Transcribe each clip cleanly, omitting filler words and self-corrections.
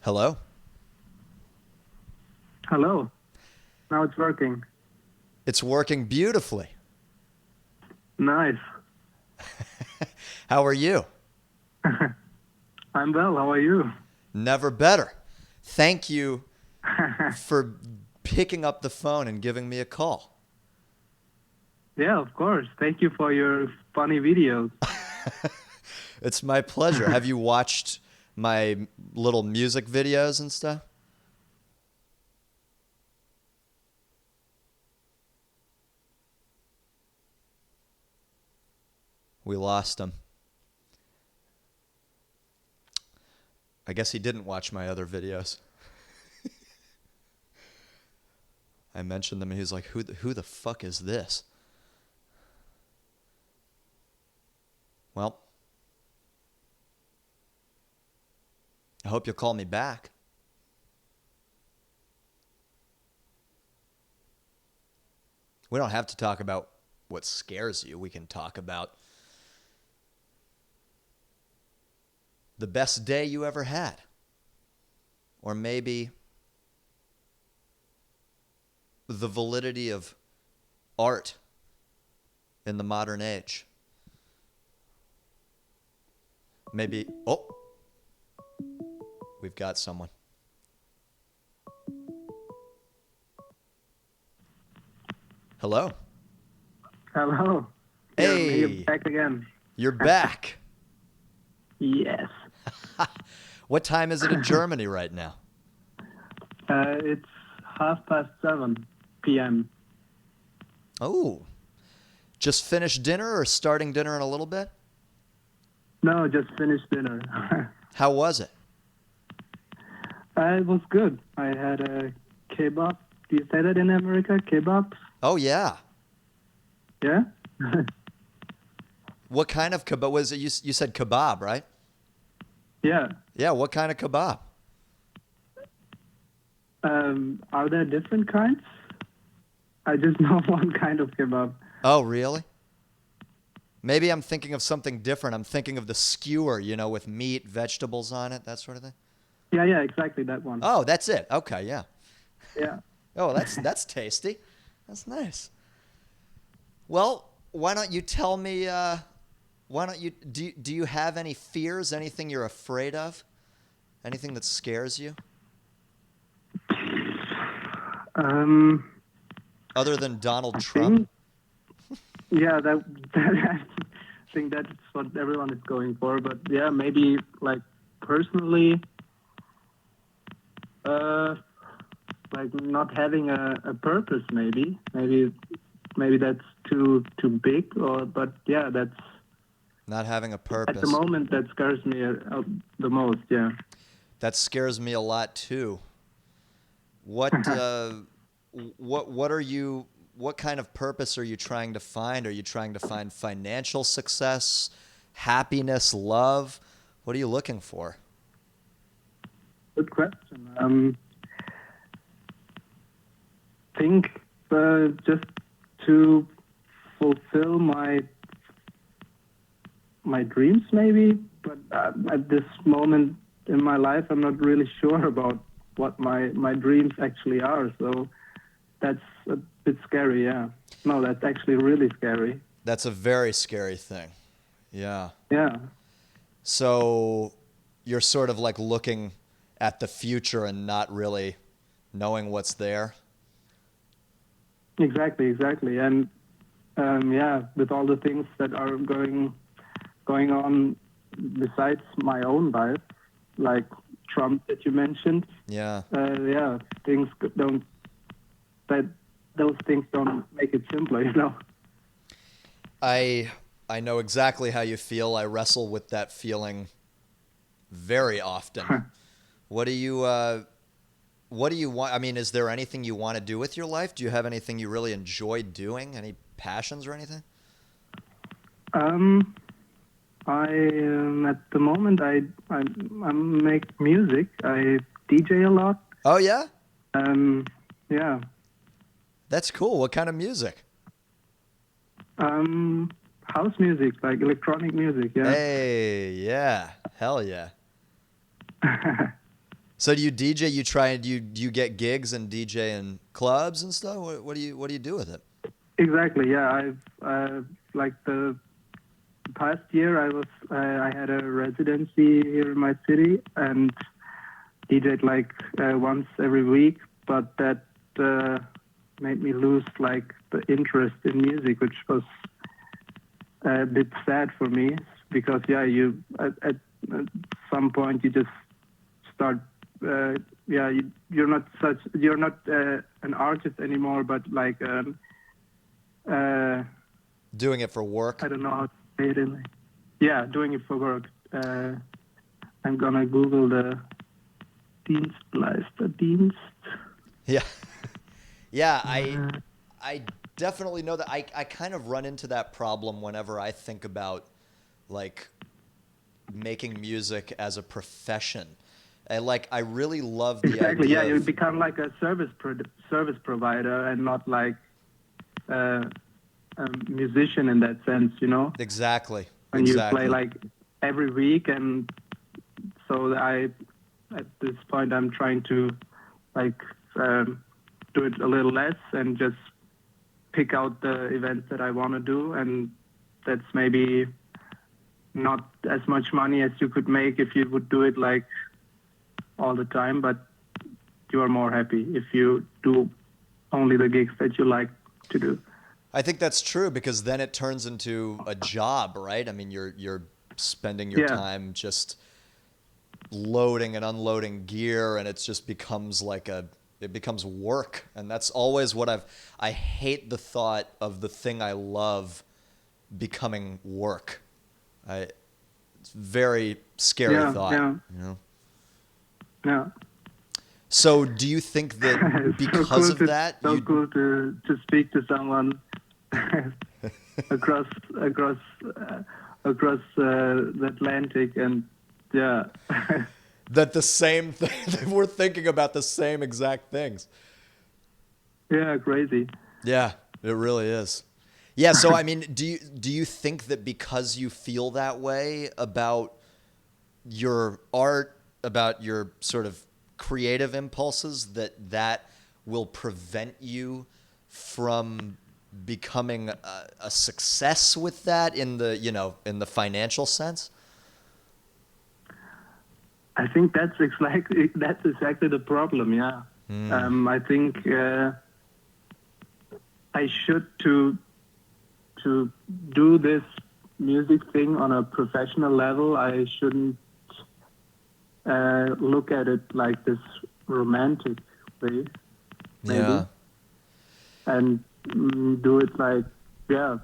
Hello? Hello. Now it's working. It's working beautifully. Nice. How are you? I'm well. How are you? Never better. Thank you for picking up the phone and giving me a call. Yeah, of course. Thank you for your funny videos. It's my pleasure. Have you watched my little music videos and stuff? We lost him. I guess he didn't watch my other videos. I mentioned them and he was like, who the fuck is this? Well, I hope you'll call me back. We don't have to talk about what scares you. We can talk about the best day you ever had. Or maybe the validity of art in the modern age. Maybe, oh, we've got someone. Hello. Hello. You're Hey, back again. you're back. Yes. What time is it in Germany right now? It's 7:30 p.m. Oh, just finished dinner or starting dinner in a little bit? No, just finished dinner. How was it? It was good. I had a kebab. Do you say that in America? Kebab? Oh, yeah. Yeah? What kind of kebab was it? You said kebab, right? Yeah. Yeah, what kind of kebab? Are there different kinds? I just know one kind of kebab. Oh, really? Maybe I'm thinking of something different. I'm thinking of the skewer, with meat, vegetables on it, that sort of thing. Yeah, exactly that one. Oh, that's it. Okay, yeah. Yeah. Oh, that's tasty. That's nice. Well, why don't you tell me? Why don't you do you have any fears? Anything you're afraid of? Anything that scares you? Um, Other than Donald I Trump? think, yeah, that I think that's what everyone is going for. But yeah, maybe like personally, uh, like not having a purpose. Maybe that's too big. But yeah, that's Not having a at the purpose. moment that scares me the most. Yeah. That scares me a lot too. What what are you what kind of purpose are you trying to find? Are you trying to find financial success, happiness, love? What are you looking for? Good question. Think just to fulfill my dreams, maybe. But at this moment in my life, I'm not really sure about what my dreams actually are. So that's a bit scary. Yeah. No, that's actually really scary. That's a very scary thing. Yeah. Yeah. So you're sort of like looking at the future and not really knowing what's there. Exactly. And yeah, with all the things that are going on besides my own life, like Trump that you mentioned. Yeah. Yeah, things don't that those things don't make it simpler. I I know exactly how you feel. I wrestle with that feeling very often. What do you what do you want? I mean, is there anything you want to do with your life? Do you have anything you really enjoy doing? Any passions or anything? um, I at the moment I make music. I DJ a lot. Oh yeah? Um, yeah. That's cool. What kind of music? House music, like electronic music. Yeah. Hey, yeah. Hell yeah. So do you DJ? You try and do you get gigs and DJ in clubs and stuff? What do you do with it? Exactly. Yeah. Like the past year, I had a residency here in my city and DJed like once every week, but that made me lose like the interest in music, which was a bit sad for me because yeah, you at some point you just start you're not an artist anymore, but like uh, Doing it for work? I don't know how to say it in yeah, doing it for work. I'm gonna Google the Dienst. Yeah. Yeah, Uh, I definitely know that I kind of run into that problem whenever I think about like making music as a profession. And like I really love the exactly. idea Yeah, you of become like a service provider and not like uh, a musician in that sense. You know, exactly. when you play Exactly. like every week, and so I at this point I'm trying to like do it a little less and just pick out the events that I want to do, and that's maybe not as much money as you could make if you would do it like all the time, but you are more happy if you do only the gigs that you like to do. I think that's true because then it turns into a job, right? I mean, you're spending your Yeah, time just loading and unloading gear and it just becomes like a it becomes work. And that's always what I hate the thought of the thing I love becoming work. I It's a very scary yeah, thought, yeah, you know. yeah. So do you think that It's because of that so you cool to speak to someone across across the Atlantic, and yeah, that the same thing that we're thinking about the same exact things? yeah, crazy. Yeah, it really is. Yeah, so I mean, do you think that because you feel that way about your art, about your sort of creative impulses, that will prevent you from becoming a success with that in the in the financial sense? I think that's exactly the problem. Yeah, Mm, I think I should to do this music thing on a professional level. I shouldn't look at it like this romantic way, maybe, yeah. and do it like yeah,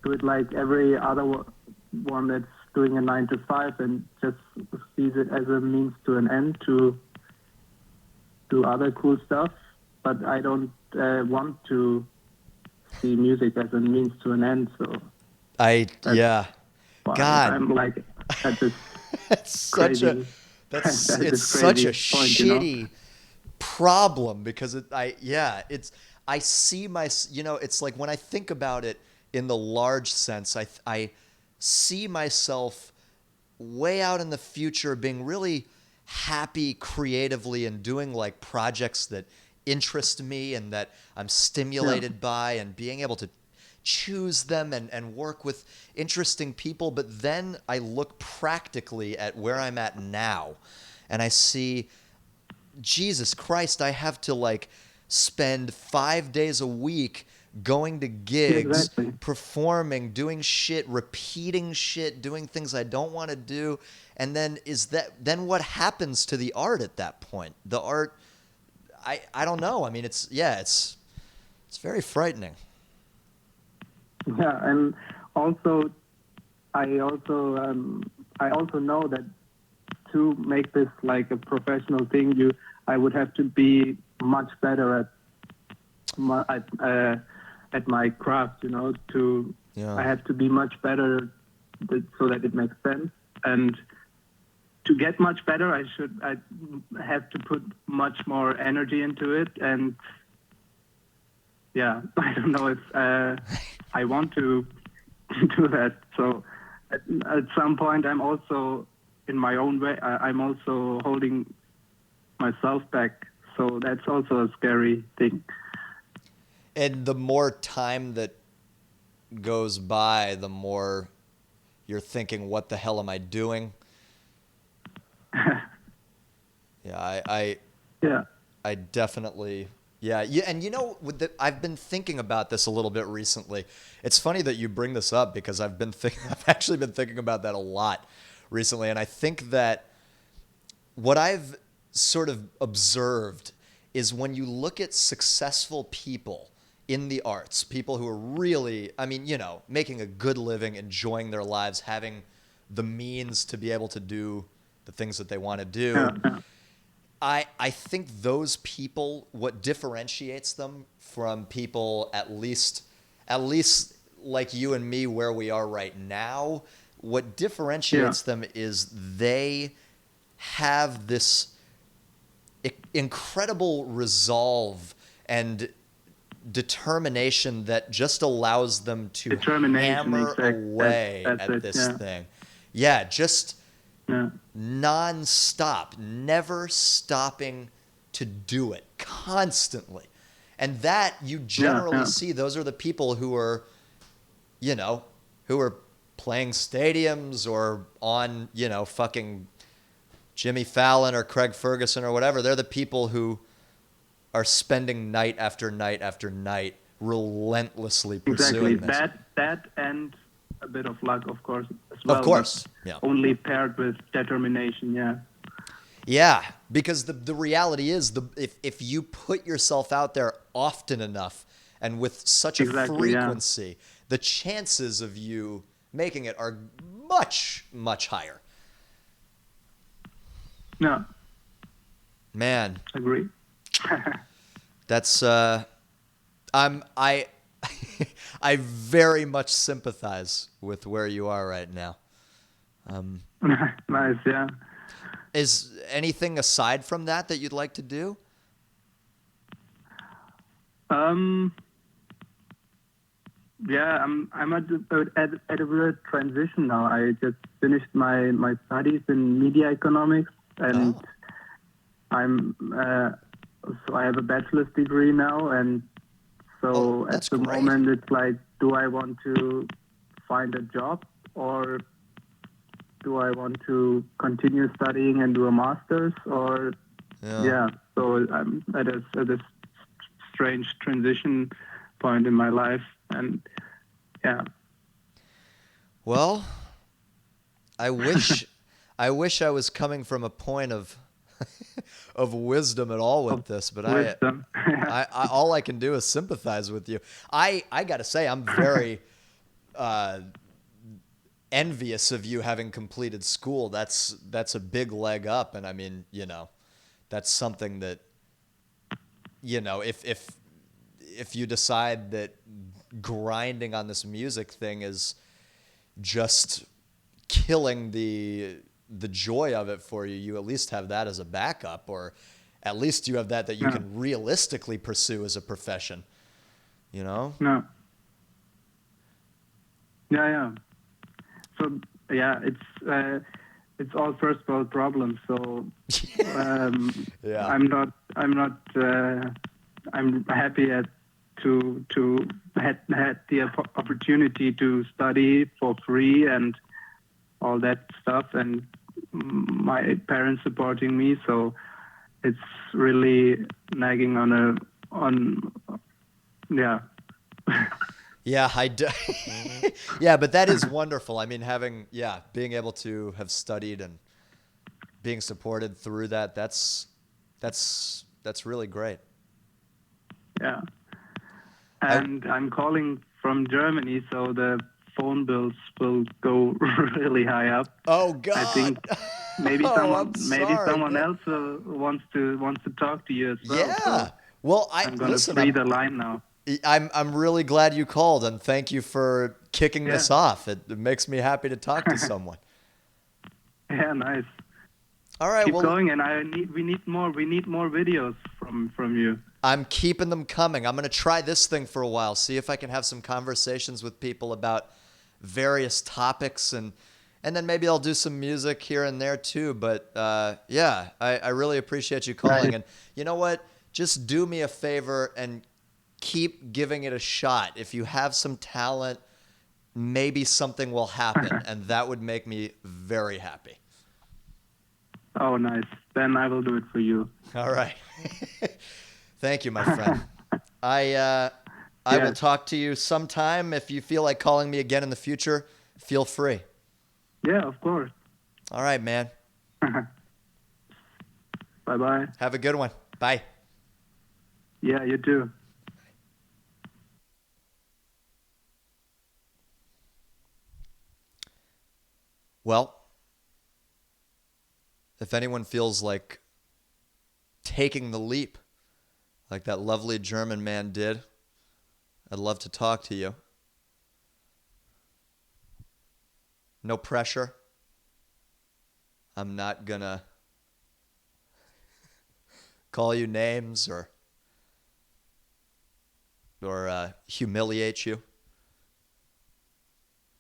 do it like every other one that's doing a 9 to 5 and just sees it as a means to an end to do other cool stuff. But I don't want to see music as a means to an end. So that's Yeah. why God, I'm like at this that's such a crazy that's at it's this such a crazy point, you know? shitty problem because it's I see it's like when I think about it in the large sense, I see myself way out in the future being really happy creatively and doing like projects that interest me and that I'm Yeah, stimulated by and being able to choose them and work with interesting people. But then I look practically at where I'm at now and I see, Jesus Christ, I have to like spend 5 days a week going to yeah, gigs, exactly. performing, doing shit, repeating shit, doing things I don't want to do. And then what happens to the art at that point? The art, I don't know. I mean, it's very frightening. Yeah, and also I also I also know that to make this like a professional thing, I would have to be much better my at, uh, at my craft. You know, to I Yeah. have to be much better so that it makes sense. And to get much better, I have to put much more energy into it. And yeah, I don't know if I want to do that. So at some point, I'm also in my own way. I'm also holding myself back. So that's also a scary thing. And the more time that goes by, the more you're thinking, what the hell am I doing? Yeah, Yeah. I definitely, yeah, yeah. And I've been thinking about this a little bit recently. It's funny that you bring this up because I've actually been thinking about that a lot recently. And I think that what I've sort of observed is when you look at successful people in the arts, people who are really, I mean, making a good living, enjoying their lives, having the means to be able to do the things that they want to Yeah. do. I think those people, what differentiates them from people at least like you and me where we are right now, what Yeah. differentiates them is they have this incredible resolve and determination that just allows them to Determination, hammer exact. away That's at it. this Yeah. thing. Yeah, just Yeah. non-stop, never stopping to do it constantly. And that you Yeah. generally Yeah. see, those are the people who are, you know, who are playing stadiums or on, fucking Jimmy Fallon or Craig Ferguson or whatever. They're the people who are spending night after night after night relentlessly Exactly. pursuing this. That and a bit of luck, of course, as Of well, but course. Yeah. only paired with determination. Yeah. Yeah, because the reality is if you put yourself out there often enough and with such a Exactly. Yeah. frequency, the chances of you making it are much, much higher. No. Man, Agree. that's I I very much sympathize with where you are right now. Nice. Yeah. Is anything aside from that you'd like to do? Um. Yeah. I'm at a weird transition now. I just finished my studies in media economics, and Oh, I'm so I have a bachelor's degree now, and oh, so at that's the great. moment it's like, do I want to find a job, or do I want to continue studying and do a master's, or Yeah. yeah. So I'm at a strange transition point in my life, and yeah. Well, I wish I wish I was coming from a point of of wisdom at all Of with this, but wisdom. I all I can do is sympathize with you. I got to say I'm very uh, envious of you having completed school. That's a big leg up, and I mean, that's something that if you decide that grinding on this music thing is just killing the joy of it for you, you at least have that as a backup, or at least you have that you No, can realistically pursue as a profession, you know? no. Yeah, yeah. So yeah, it's all first world problems. So Yeah. I'm happy to had the opportunity to study for free and all that stuff, and my parents supporting me. So it's really nagging on yeah. Yeah, yeah, but that is wonderful. I mean, being able to have studied and being supported through that, that's really great. Yeah. I And I'm calling from Germany, so the phone bills will go really high up. Oh I God. think maybe Oh, I'm sorry, someone man. else wants to talk to you as well. Yeah. So Well, I I'm gonna listen, free the line now. I'm really glad you called, and thank you for kicking Yeah. this off. It makes me happy to talk to someone. Yeah, nice. All right, Keep well, going, and we need more videos from you. I'm keeping them coming. I'm going to try this thing for a while, see if I can have some conversations with people about various topics, and And then maybe I'll do some music here and there too. But yeah, I really appreciate you calling. Right. And you know what? Just do me a favor and keep giving it a shot. If you have some talent, maybe something will happen, and that would make me very happy. Oh, nice. Then I will do it for you. All right. Thank you, my friend. I will Yes. talk to you sometime. If you feel like calling me again in the future, feel free. Yeah, of course. All right, man. Bye bye. Have a good one. Bye. Yeah, you too. Well, if anyone feels like taking the leap, like that lovely German man did, I'd love to talk to you. No pressure. I'm not gonna call you names or humiliate you.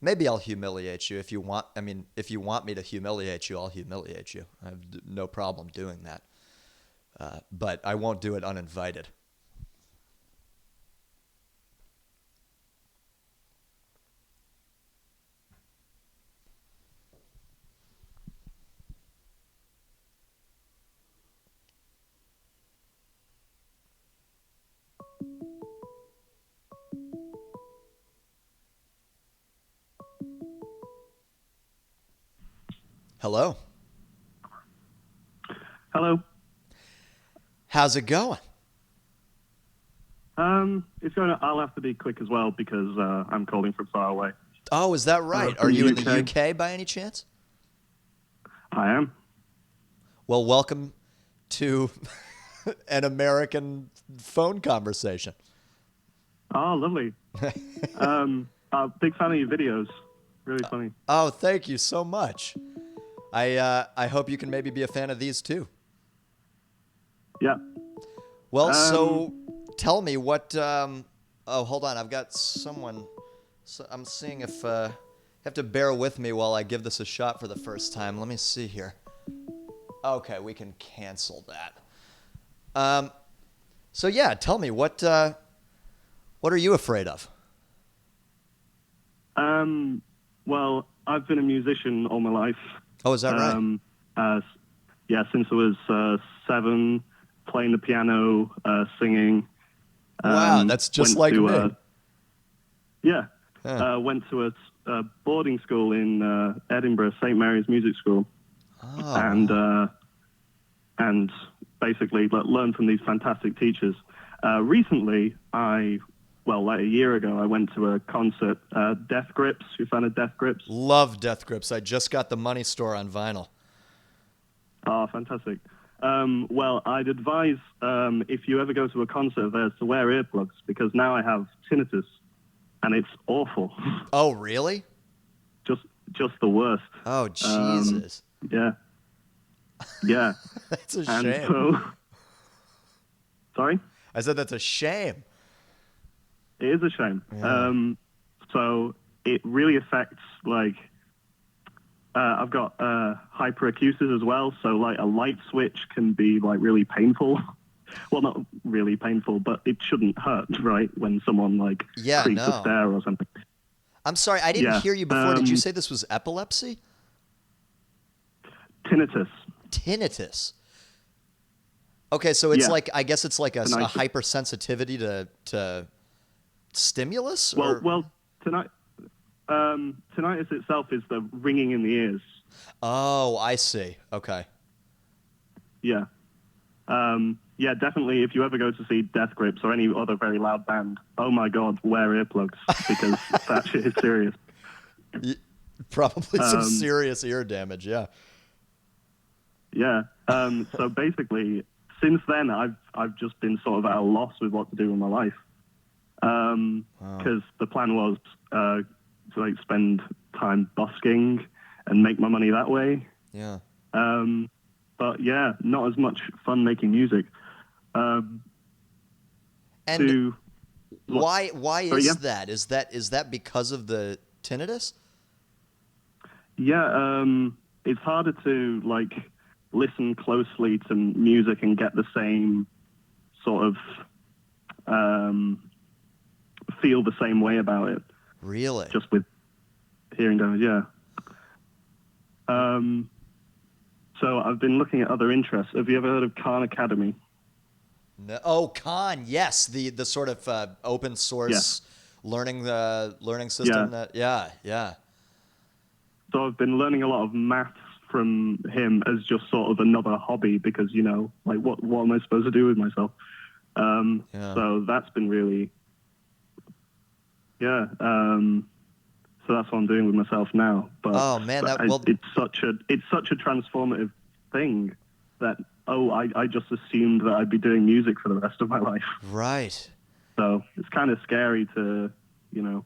Maybe I'll humiliate you if you want. I mean, if you want me to humiliate you, I'll humiliate you. I have no problem doing that. But I won't do it uninvited. Hello. Hello. How's it going? It's going to, I'll have to be quick as well because I'm calling from far away. Oh, is that right? Are From you in the UK. UK by any chance? I am. Well, welcome to an American phone conversation. Oh, lovely. Big fan of your videos. Really funny. Oh, thank you so much. I hope you can maybe be a fan of these too. Yeah. Well, so tell me what. Oh, hold on. I've got someone. So I'm seeing if you have to bear with me while I give this a shot for the first time. Let me see here. Okay, we can cancel that. So yeah, tell me what are you afraid of? Well, I've been a musician all my life. Oh, is that right? As, yeah, since I was 7, playing the piano, singing. Wow, that's just like me. Yeah. Huh. Went to a boarding school in Edinburgh, St. Mary's Music School. Oh, And wow. and basically learned from these fantastic teachers. Recently, like a year ago, I went to a concert, Death Grips. You fan of Death Grips? Love Death Grips. I just got the Money Store on vinyl. Oh, fantastic. Well, I'd advise if you ever go to a concert of theirs to wear earplugs because now I have tinnitus, and it's awful. Oh, really? just the worst. Oh, Jesus. Yeah. Yeah. That's a And shame. so, sorry? I said that's a shame. It is a shame. Yeah. So it really affects, like, I've got hyperacusis as well. So, like, a light switch can be, like, really painful. Well, not really painful, but it shouldn't hurt, right? When someone, like, Yeah, creeps a no. stair or something. I'm sorry, I didn't Yeah. hear you before. Did you say this was epilepsy? Tinnitus. Tinnitus. Okay, so it's Yeah. like, I guess it's like a Tinnitus. hypersensitivity to stimulus? Well, Or? tinnitus itself is the ringing in the ears. Oh, I see. Okay. Yeah. Yeah, definitely. If you ever go to see Death Grips or any other very loud band, oh my God, wear earplugs because that shit is serious. Probably some serious ear damage, yeah. Yeah. So basically, since then, I've just been sort of at a loss with what to do with my life. Because the plan was to like spend time busking and make my money that way. Yeah. But yeah, not as much fun making music. And to why Sorry, is yeah? that? Is that because of the tinnitus? Yeah, it's harder to like listen closely to music and get the same sort of um, feel the same way about it Really? just with hearing damage. Yeah. So I've been looking at other interests. Have you ever heard of Khan Academy? No. Oh, Khan, yes, the sort of open Yeah. source learning Yeah. system that yeah, yeah. So I've been learning a lot of maths from him as just sort of another hobby because, you know, like what am I supposed to do with myself? Yeah. So that's been really, yeah. So that's what I'm doing with myself now. But Oh man, that well it's such a transformative thing that, I just assumed that I'd be doing music for the rest of my life. right. So it's kind of scary to, you know,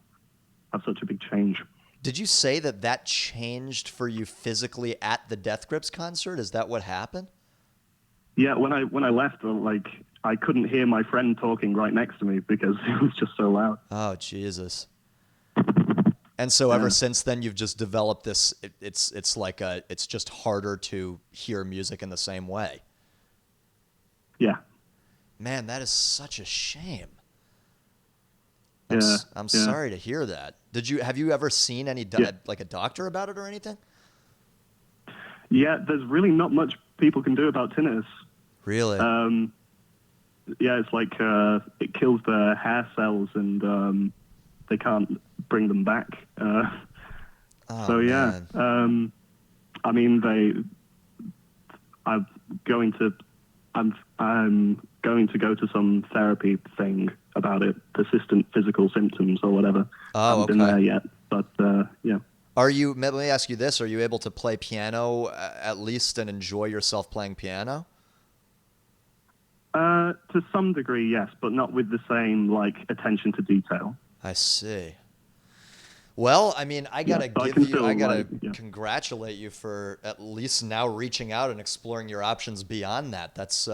have such a big change. Did you say that that changed for you physically at the Death Grips concert? Is that what happened? Yeah, when I left, like I couldn't hear my friend talking right next to me because it was just so loud. Oh, Jesus. And so ever Yeah, since then, you've just developed this. It's like it's just harder to hear music in the same way. yeah, Man, that is such a shame. yeah, I'm yeah, sorry to hear that. Have you ever seen any yeah. like a doctor about it or anything? Yeah, there's really not much people can do about tinnitus. Really? Um, yeah, it's like it kills the hair cells and they can't bring them back. Oh So yeah, man. I mean, I'm going to, I'm going to go to some therapy thing about it, persistent physical symptoms or whatever. I Oh, haven't been okay. there yet, but yeah. Let me ask you this. Are you able to play piano at least and enjoy yourself playing piano? To some degree, yes, but not with the same like attention to detail. I see. Well, I mean, Yeah, but I can I still like, gotta yeah, congratulate you for at least now reaching out and exploring your options beyond that. That's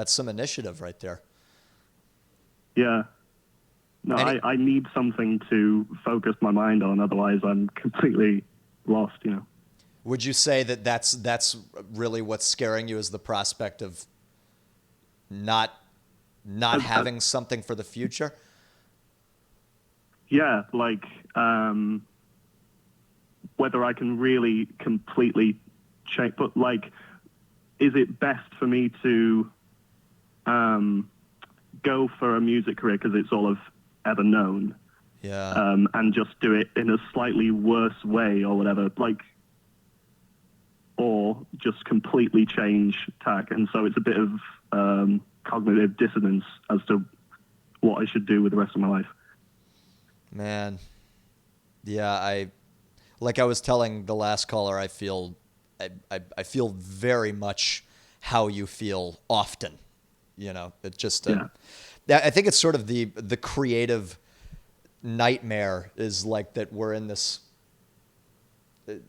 some initiative right there. yeah. No, Any, I need something to focus my mind on, otherwise I'm completely lost. You know. would you say that that's really what's scaring you is the prospect of not not As, as, having something for the future? yeah, like whether I can really completely change, but like, is it best for me to um, go for a music career because it's all I've ever known, Yeah. and just do it in a slightly worse way or whatever, like, or just completely change tack? And so it's a bit of cognitive dissonance as to what I should do with the rest of my life. Man. Yeah, like I was telling the last caller, I feel very much how you feel often. You know, it just Yeah, I think it's sort of the creative nightmare is like that we're in this.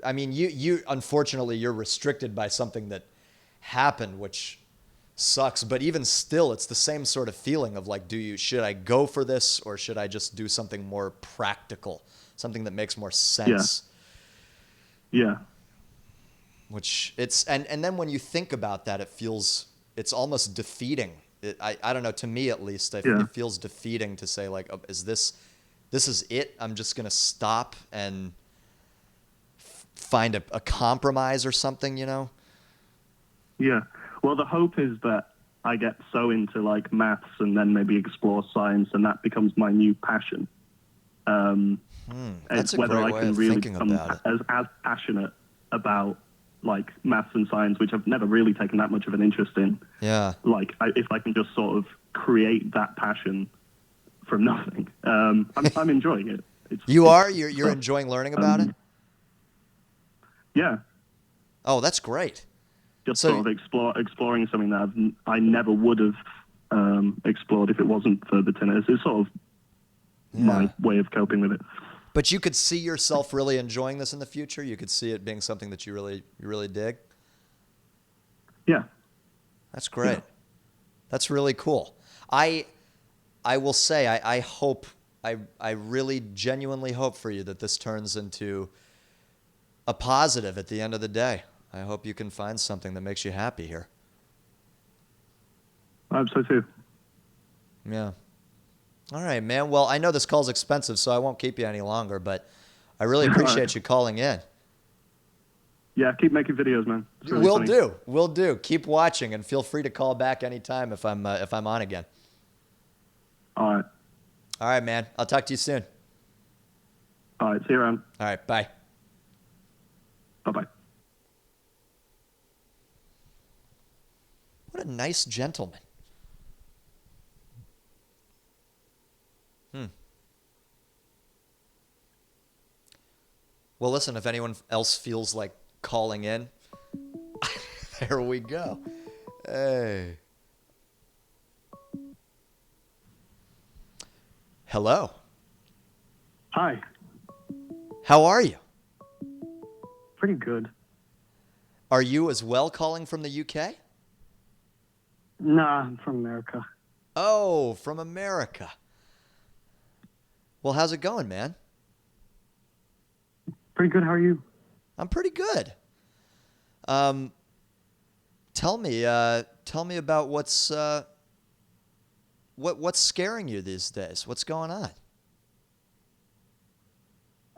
I mean, you unfortunately you're restricted by something that happened, which sucks. But even still, it's the same sort of feeling of like, should I go for this or should I just do something more practical, something that makes more yeah, sense? yeah, Which and then when you think about that, it's almost defeating. I don't know. To me, at least, yeah, it feels defeating to say like, oh, this is it? I'm just gonna stop and find a compromise or something, you know? yeah. Well, the hope is that I get so into like maths and then maybe explore science, and that becomes my new passion. That's It's a whether great I way can of really thinking become about it. as passionate about like maths and science, which I've never really taken that much of an interest in. Yeah. Like, if I can just sort of create that passion from nothing, I'm enjoying it. You It's are? You're fun. enjoying learning about it? Um, yeah, Oh, that's great. just So sort of exploring something that I never would have explored if it wasn't for the tennis. It's sort of my yeah. way of coping with it. But you could see yourself really enjoying this in the future. You could see it being something that you really dig. Yeah, That's yeah, great. That's really cool. I I will say I hope I really genuinely hope for you that this turns into a positive at the end of the day. I hope you can find something that makes you happy here. I hope so too. Yeah. All right, man. Well, I know this call's expensive, so I won't keep you any longer, but I really All right. appreciate you calling in. Yeah, keep making videos, man. It's really Will funny. do. Will do. Keep watching, and feel free to call back anytime if I'm on again. All right. All right, man. I'll talk to you soon. All right. See you around. All right. Bye. Bye-bye. What a nice gentleman. Well, listen, if anyone else feels like calling in, there we go. Hey. Hello. Hi. How are you? Pretty good. Are you as well calling from the UK? Nah, I'm from America. Oh, from America. Well, how's it going, man? Pretty good. How are you? I'm pretty good. Tell me about what's scaring you these days? What's going on?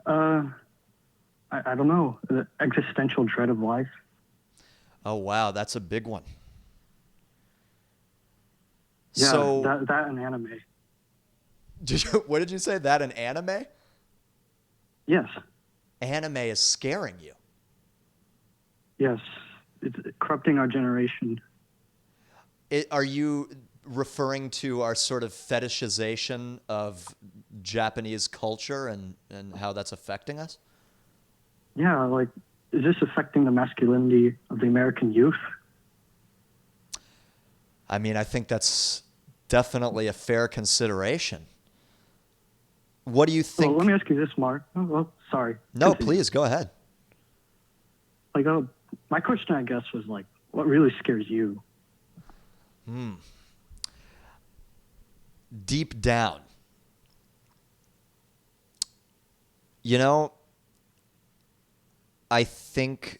I don't know. The existential dread of life. Oh, wow, that's a big one. Yeah, So, that and anime. what did you say? That an anime? Yes. Anime is scaring you. Yes. It's corrupting our generation. Are you referring to our sort of fetishization of Japanese culture and how that's affecting us? Yeah, like, is this affecting the masculinity of the American youth? I mean, I think that's definitely a fair consideration. What do you think? Well, let me ask you this, Mark. Oh, well, sorry. No, Continue. please, go ahead. Like, my question, I guess, was like, what really scares you? Deep down. You know, I think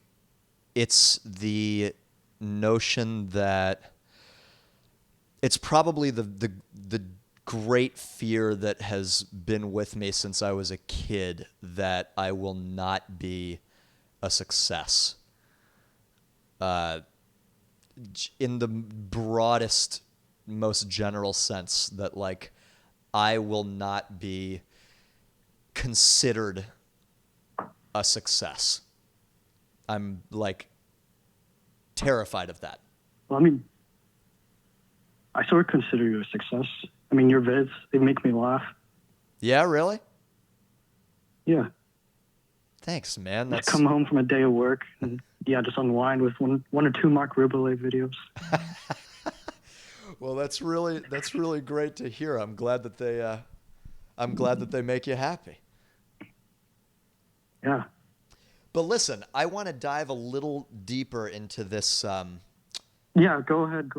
it's the notion that it's probably the great fear that has been with me since I was a kid that I will not be a success. In the broadest, most general sense, that like I will not be considered a success. I'm like terrified of that. Well, I mean, I sort of consider you a success. I mean, your vids, they make me laugh. Yeah, really? Yeah. Thanks, man. Just come home from a day of work and just unwind with one or two Marc Rebillet videos. Well, that's really great to hear. I'm glad that they make you happy. Yeah. But listen, I want to dive a little deeper into this. Yeah, go ahead.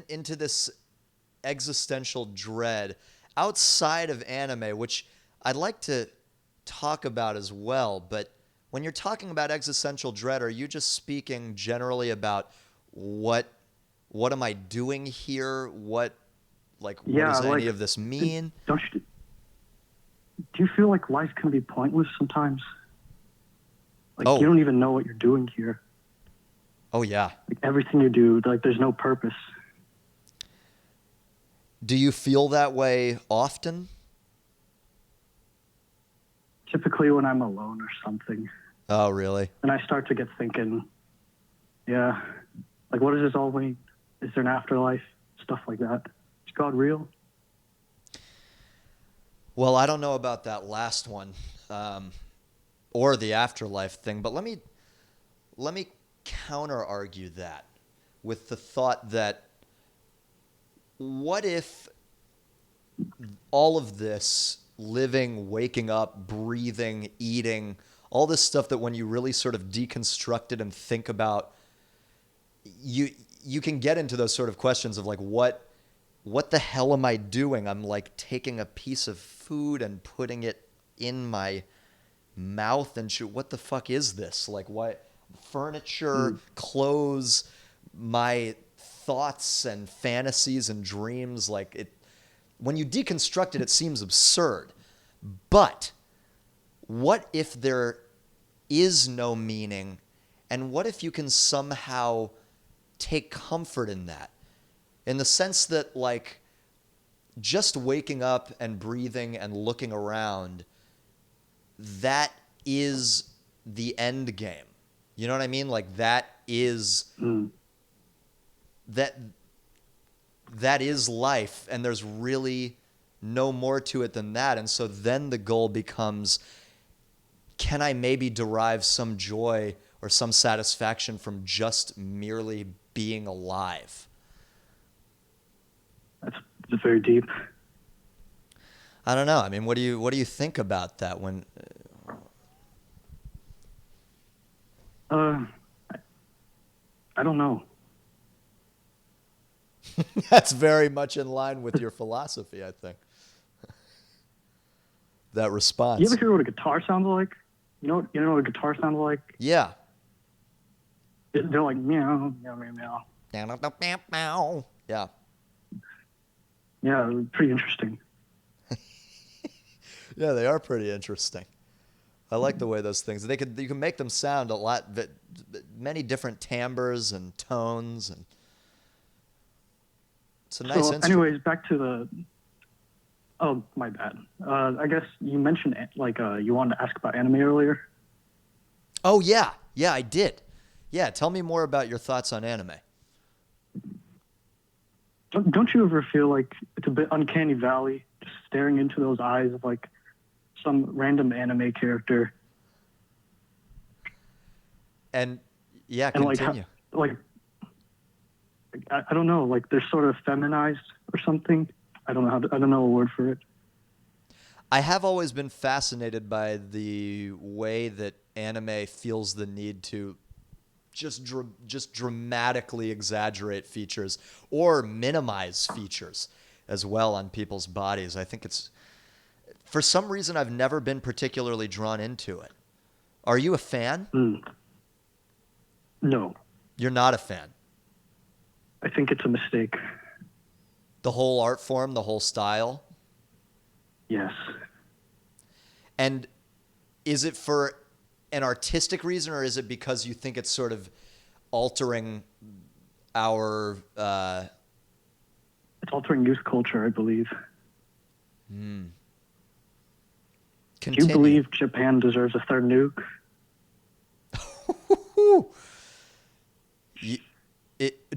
Into this existential dread outside of anime, which I'd like to talk about as well. But when you're talking about existential dread, are you just speaking generally about what am I doing here? What does any of this mean? Do you feel like life can be pointless sometimes? Like you don't even know what you're doing here. Oh yeah. Like everything you do, like there's no purpose. Do you feel that way often? Typically when I'm alone or something. Oh, really? And I start to get thinking, yeah, like what does this all mean? Is there an afterlife? Stuff like that. Is God real? Well, I don't know about that last one, or the afterlife thing, but let me counter argue that with the thought that what if all of this living, waking up, breathing, eating, all this stuff that when you really sort of deconstruct it and think about, you can get into those sort of questions of like, what the hell am I doing? I'm like taking a piece of food and putting it in my mouth and shoot. What the fuck is this? Like, what? Furniture, Mm. clothes, my thoughts and fantasies and dreams. Like, it, when you deconstruct it, it seems absurd. But what if there is no meaning? And what if you can somehow take comfort in that? In the sense that, like, just waking up and breathing and looking around, that is the end game. You know what I mean? Like, that is that is life, and there's really no more to it than that. And so then the goal becomes, can I maybe derive some joy or some satisfaction from just merely being alive? That's very deep. I don't know. I mean, what do you think about that when I don't know. That's very much in line with your philosophy, I think. That response. You ever hear what a guitar sounds like? You know what a guitar sounds like? Yeah. They're like meow, meow, meow, meow. Yeah. Yeah, pretty interesting. Yeah, they are pretty interesting. I like the way those things. You can make them sound a lot, many different timbres and tones, and it's a nice instrument. Anyways, back to the. Oh, my bad. I guess you mentioned you wanted to ask about anime earlier. Oh yeah, I did. Yeah, tell me more about your thoughts on anime. Don't you ever feel like it's a bit uncanny valley, just staring into those eyes of like some random anime character? And yeah, And continue. I don't know, like they're sort of feminized or something. I don't know a word for it. I have always been fascinated by the way that anime feels the need to just dramatically exaggerate features or minimize features as well on people's bodies. I think it's, for some reason, I've never been particularly drawn into it. Are you a fan? No, You're not a fan. I think it's a mistake. The whole art form, the whole style? Yes. And is it for an artistic reason, or is it because you think it's sort of altering our... It's altering youth culture, I believe. Continue. Do you believe Japan deserves a third nuke?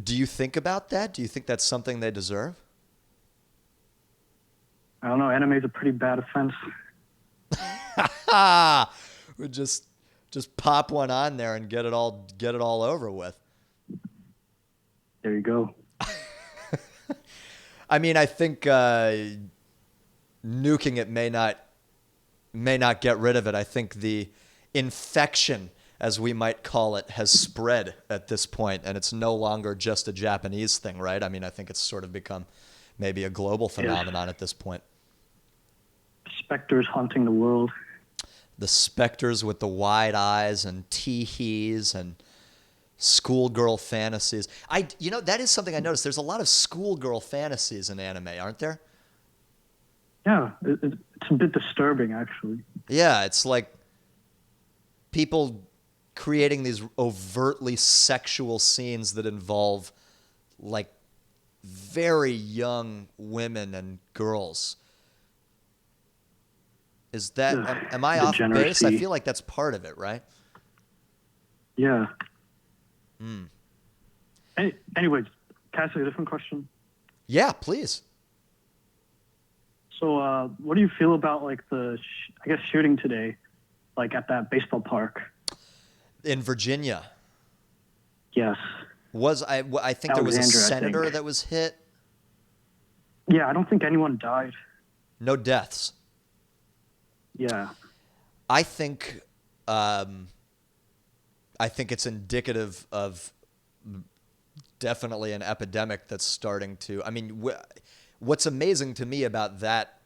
Do you think about that? Do you think that's something they deserve? I don't know. Anime is a pretty bad offense. We just pop one on there and get it all over with. There you go. I mean, I think nuking it may not get rid of it. I think the infection, as we might call it, has spread at this point, and it's no longer just a Japanese thing, right? I mean, I think it's sort of become maybe a global phenomenon at this point. Spectres haunting the world. The specters with the wide eyes and tee-hees and schoolgirl fantasies. That is something I noticed. There's a lot of schoolgirl fantasies in anime, aren't there? Yeah, it's a bit disturbing, actually. Yeah, it's like people creating these overtly sexual scenes that involve like very young women and girls. Is that, am I off base? I feel like that's part of it, right? Yeah. Anyways, can I ask you a different question? Yeah, please. So, what do you feel about like the, shooting today, like at that baseball park? In Virginia. Yes. I think there was a senator that was hit. Yeah, I don't think anyone died. No deaths. Yeah. I think it's indicative of definitely an epidemic that's starting to. I mean, what's amazing to me about that,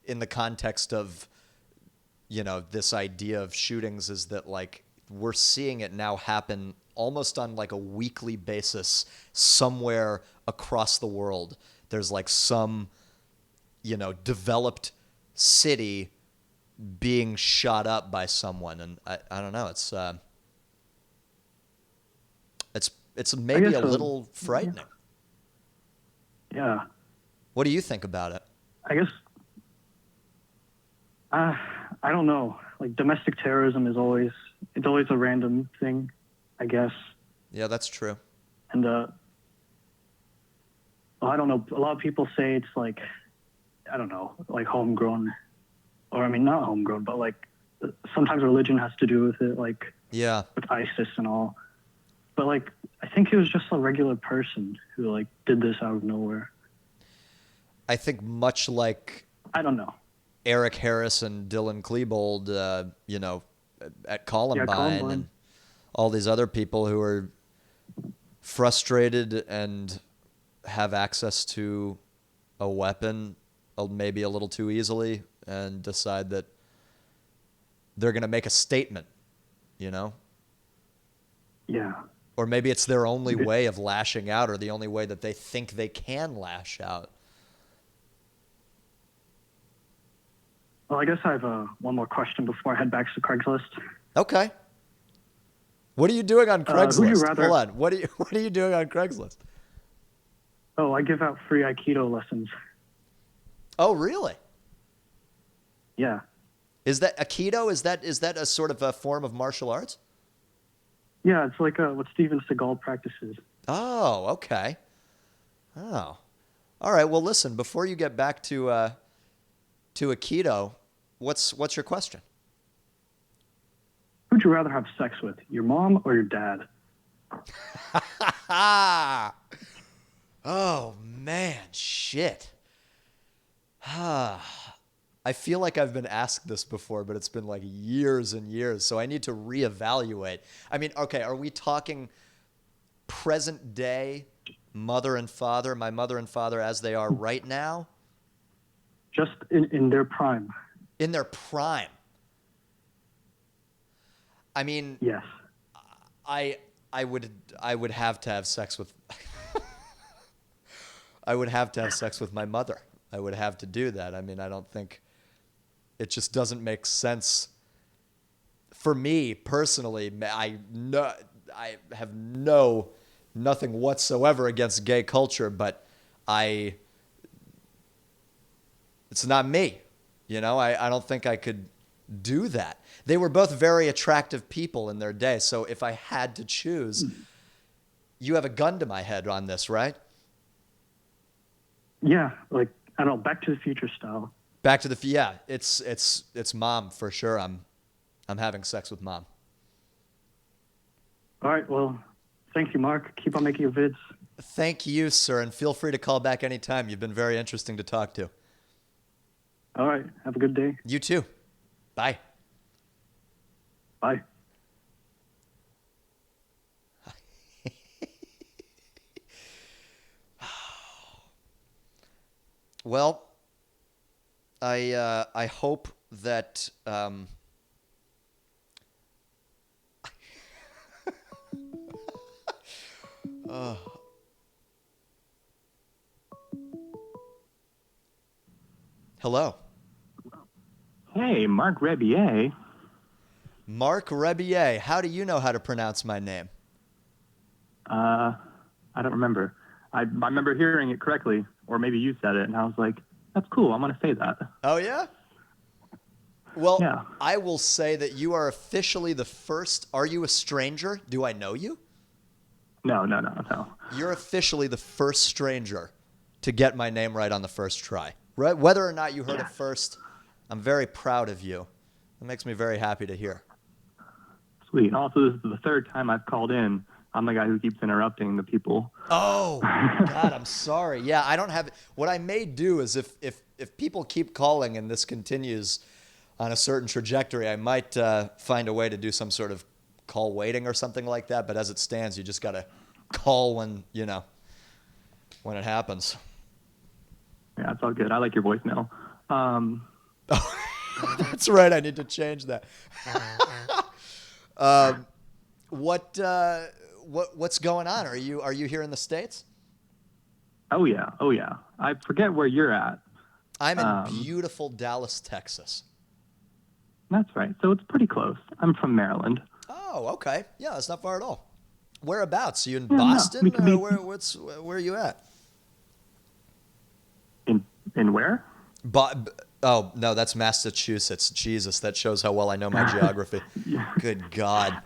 in the context of this idea of shootings is that like we're seeing it now happen almost on like a weekly basis somewhere across the world. There's like some, developed city being shot up by someone. And I don't know. It's I maybe guess a little frightening. Yeah. What do you think about it? I guess, I don't know. Like domestic terrorism it's always a random thing, I guess. Yeah, that's true. And, I don't know. A lot of people say it's like, I don't know, like homegrown, or I mean, not homegrown, but like sometimes religion has to do with it, like Yeah. with ISIS and all. But like, I think it was just a regular person who like did this out of nowhere. I think much like I don't know. Eric Harris and Dylan Klebold, at Columbine, Columbine. and all these other people who are frustrated and have access to a weapon maybe a little too easily and decide that they're going to make a statement, Yeah. Or maybe it's their only way of lashing out, or the only way that they think they can lash out. Well, I guess I have one more question before I head back to Craigslist. Okay. What are you doing on Craigslist? Who'd you rather- Hold on. What are you doing on Craigslist? Oh, I give out free Aikido lessons. Oh, really? Yeah. Is that Aikido? Is that a sort of a form of martial arts? Yeah, it's like what Steven Seagal practices. Oh, okay. Oh. All right. Well, listen, before you get back to Aikido, what's your question? Who'd you rather have sex with, your mom or your dad? Oh, man, shit. I feel like I've been asked this before, but it's been like years and years, so I need to reevaluate. I mean, okay, are we talking present day mother and father, my mother and father as they are right now? Just in their prime. In their prime. I mean, Yes. I would have to have sex with I would have to have sex with my mother. I would have to do that. I mean, I don't think it just doesn't make sense for me personally. I have nothing whatsoever against gay culture, but it's not me. I don't think I could do that. They were both very attractive people in their day. So if I had to choose, you have a gun to my head on this, right? Yeah, like I don't know, Back to the Future style. Back to the yeah, it's mom for sure. I'm having sex with mom. All right, well, thank you, Mark. Keep on making your vids. Thank you, sir, and feel free to call back anytime. You've been very interesting to talk to. All right, have a good day. You too. Bye. Bye. Well, I hope that Hello. Hey, Marc Rebillet. Marc Rebillet. How do you know how to pronounce my name? I don't remember. I remember hearing it correctly, or maybe you said it, and I was like, that's cool, I'm going to say that. Oh, yeah? Well, Yeah. I will say that you are officially the first. Are you a stranger? Do I know you? No. You're officially the first stranger to get my name right on the first try. Right? Whether or not you heard it first, I'm very proud of you. It makes me very happy to hear. Sweet. Also, this is the third time I've called in. I'm the guy who keeps interrupting the people. Oh, God, I'm sorry. Yeah, I don't have – what I may do is if people keep calling and this continues on a certain trajectory, I might find a way to do some sort of call waiting or something like that. But as it stands, you just got to call when it happens. Yeah, it's all good. I like your voicemail. That's right. I need to change that. um, what's going on? Are you here in the States? Oh yeah. Oh yeah. I forget where you're at. I'm in beautiful Dallas, Texas. That's right. So it's pretty close. I'm from Maryland. Oh, okay. Yeah, that's not far at all. Whereabouts? Are you in Yeah, no, we Boston, can or be where are you at? in where? Oh no, that's Massachusetts. Jesus, that shows how well I know my geography. Yeah. Good God.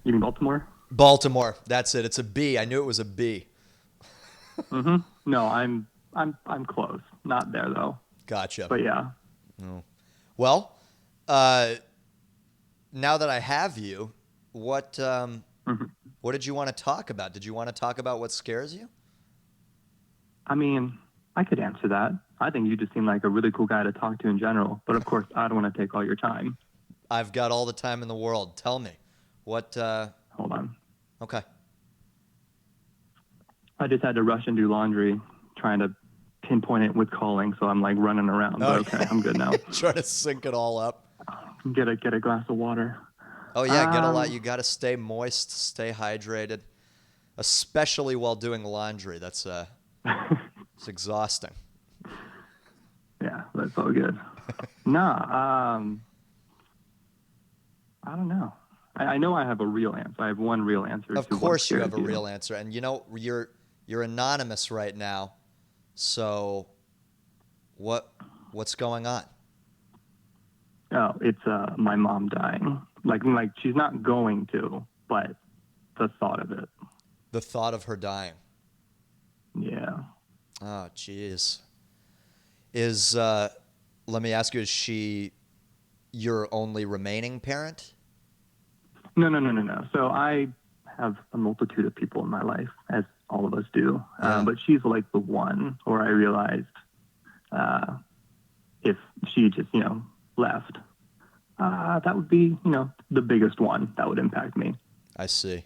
You mean Baltimore? Baltimore. That's it. It's a B. I knew it was a B. Mm-hmm. No, I'm close. Not there though. Gotcha. But yeah. Oh. Well, uh, now that I have you, Mhm. what did you want to talk about? Did you want to talk about what scares you? I mean, I could answer that. I think you just seem like a really cool guy to talk to in general. But of course, I don't want to take all your time. I've got all the time in the world. Tell me. What Hold on. Okay. I just had to rush and do laundry, trying to pinpoint it with calling, so I'm like running around. But okay, I'm good now. Try to sync it all up. Get a glass of water. Oh yeah, get a lot. You got to stay moist, stay hydrated, especially while doing laundry. That's it's exhausting. Yeah, that's all good. Nah, I don't know. I know I have a real answer. I have one real answer. Of to what course you scares have a real answer. And you know, you're anonymous right now. So what's going on? Oh, it's my mom dying. Like she's not going to, but the thought of it. The thought of her dying. Yeah. Oh, jeez. Let me ask you, is she your only remaining parent? No. So I have a multitude of people in my life, as all of us do. Yeah. But she's like the one where I realized if she just, left, that would be, the biggest one that would impact me. I see.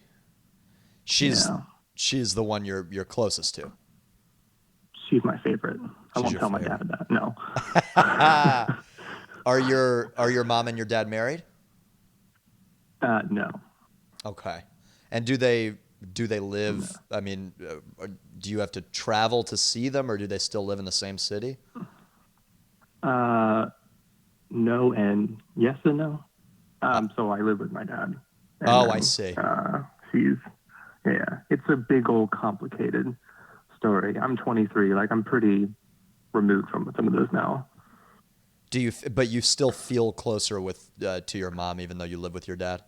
She's the one you're closest to. She's my favorite. I She's won't your tell favorite. my dad that. No. Are your mom and your dad married? No. Okay. And do they live? I mean, do you have to travel to see them, or do they still live in the same city? No and yes and no. So I live with my dad. And, I see. It's a big old complicated story. I'm 23. Like, I'm pretty removed from some of this now. But you still feel closer to your mom, even though you live with your dad?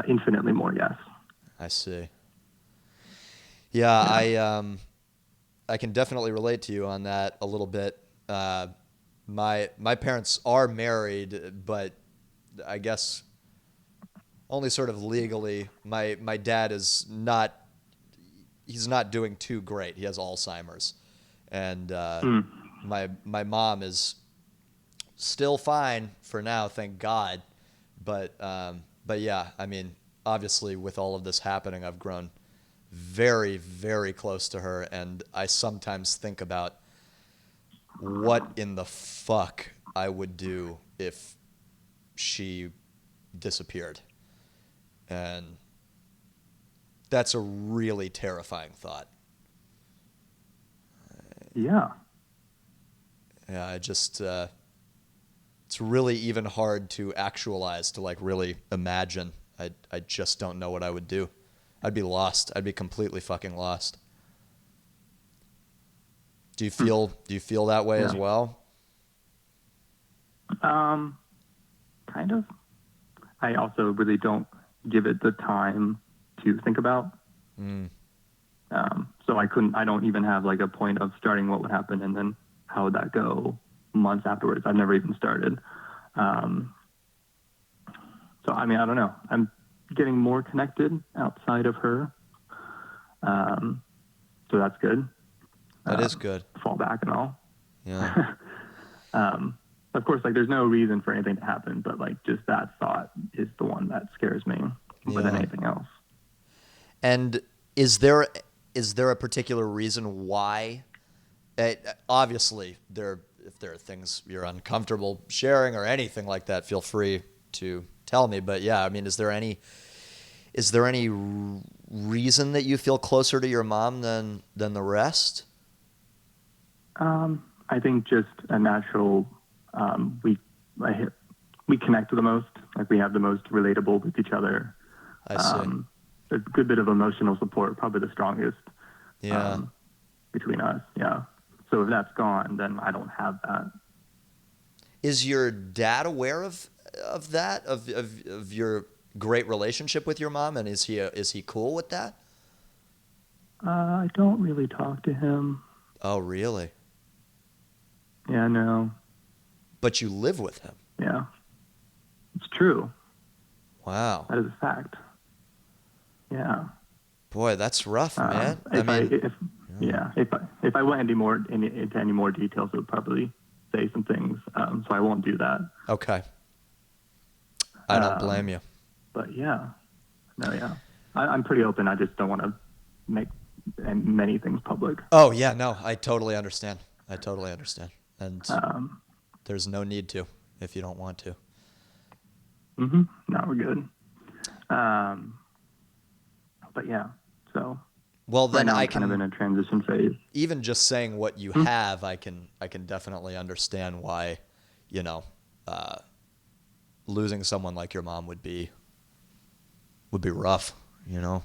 Infinitely more, yes. I see. Yeah, I can definitely relate to you on that a little bit. My parents are married, but I guess only sort of legally. My dad is not. He's not doing too great. He has Alzheimer's, and my mom is still fine for now, thank God. But yeah, I mean, obviously with all of this happening, I've grown very, very close to her, and I sometimes think about what in the fuck I would do if she disappeared. And that's a really terrifying thought. Yeah. Yeah, it's really even hard to actualize, to like really imagine. I just don't know what I would do. I'd be lost. I'd be completely fucking lost. Do you feel that way as well? Kind of. I also really don't give it the time to think about. So I don't even have like a point of starting what would happen and then how would that go months afterwards. I've never even started. So, I mean, I don't know. I'm getting more connected outside of her. So that's good. That is good. Fall back and all. Yeah. Of course, like there's no reason for anything to happen, but like just that thought is the one that scares me more than anything else. And is there a particular reason why? Obviously, if there are things you're uncomfortable sharing or anything like that, feel free to tell me. But yeah, I mean, is there any reason that you feel closer to your mom than the rest? I think just a natural, we connect the most, like we have the most relatable with each other. I see. A good bit of emotional support, probably the strongest Yeah. between us. Yeah. So if that's gone, then I don't have that. Is your dad aware of that, of your great relationship with your mom, and is he cool with that? I don't really talk to him. Oh, really? Yeah, no. But you live with him. Yeah. It's true. Wow. That is a fact. Yeah. Boy, that's rough, man. I mean, if I went into any more details, it would probably say some things. So I won't do that. okay. I don't blame you. But yeah, no, yeah, I'm pretty open. I just don't want to make many things public. Oh, yeah, no, I totally understand. And there's no need to if you don't want to. No, we're good. But yeah, so Well, then right now I I'm kind of in a transition phase. even just saying what you have, I can definitely understand why, you know, losing someone like your mom would be rough, you know.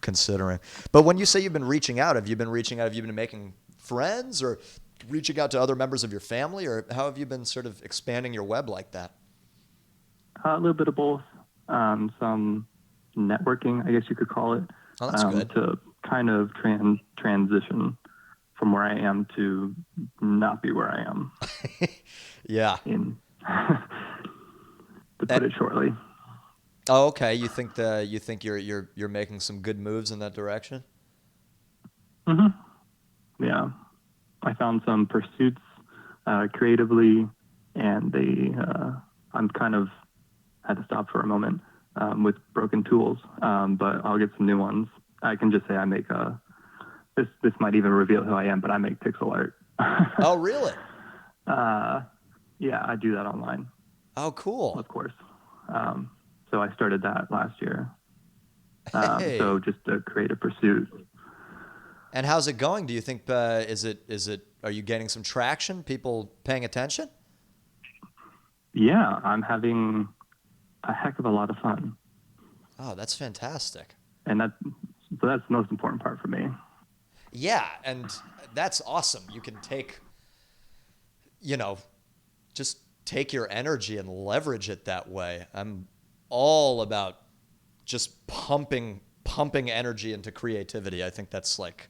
Considering. But when you say you've been reaching out, have you been making friends or reaching out to other members of your family, or how have you been sort of expanding your web like that? A little bit of both. Some networking, I guess you could call it. Oh, that's good. To kind of transition from where I am to not be where I am. Yeah. To put it shortly. Oh, okay. You think you're making some good moves in that direction? Yeah. I found some pursuits creatively, and I'm kind of had to stop for a moment with broken tools, but I'll get some new ones. I can just say I make this might even reveal who I am, but I make pixel art. Oh, really? Yeah, I do that online. Oh, cool. Of course. So I started that last year. Hey. So just a creative pursuit. And how's it going? Do you think are you getting some traction? People paying attention? Yeah, I'm having a heck of a lot of fun. Oh, that's fantastic. And that's the most important part for me. Yeah, and that's awesome. You can just take your energy and leverage it that way. I'm all about just pumping energy into creativity. I think that's like,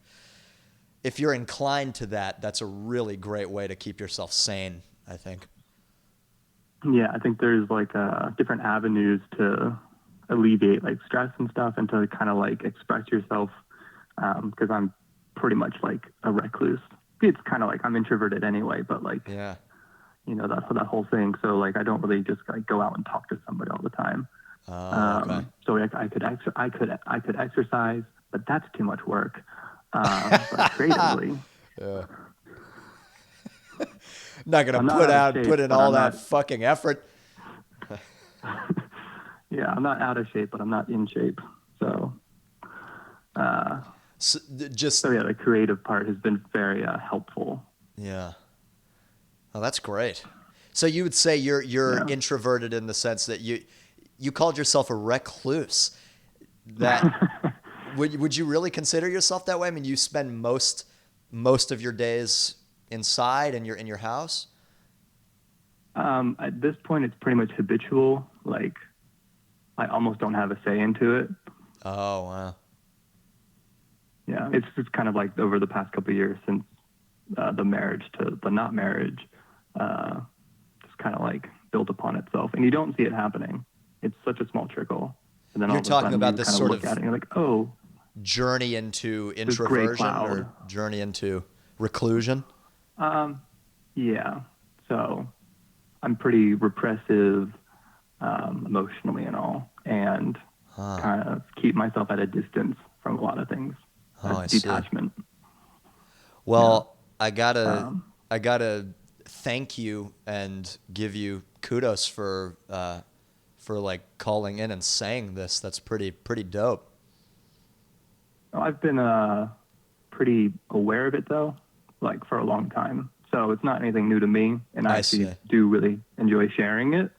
if you're inclined to that, that's a really great way to keep yourself sane, I think. Yeah, I think there's like different avenues to alleviate like stress and stuff, and to kind of like express yourself, because I'm pretty much like a recluse. It's kind of like I'm introverted anyway, but like, yeah, that's that whole thing. So like I don't really just like go out and talk to somebody all the time. Okay. So I could exercise, but that's too much work. But creatively, yeah. Not gonna put in all that fucking effort. Yeah, I'm not out of shape, but I'm not in shape. So, yeah, the creative part has been very helpful. Yeah. Oh, that's great. So you would say you're introverted in the sense that you called yourself a recluse. That would you really consider yourself that way? I mean, you spend most of your days inside and you're in your house? At this point, it's pretty much habitual. Like, I almost don't have a say into it. Oh, wow. Yeah, it's just kind of like over the past couple of years since the marriage to the not marriage, just kind of like built upon itself. And you don't see it happening. It's such a small trickle. And then you're all of a talking sudden about you this kind sort look at it and you're like, oh. Journey into introversion or journey into reclusion? Yeah. So I'm pretty repressive emotionally and all, and kind of keep myself at a distance from a lot of things. Oh, I detachment. see. Well, I gotta Um, I gotta thank you and give you kudos for like calling in and saying this. That's pretty dope. I've been pretty aware of it though, like for a long time. So it's not anything new to me, and I I actually see. do really enjoy sharing it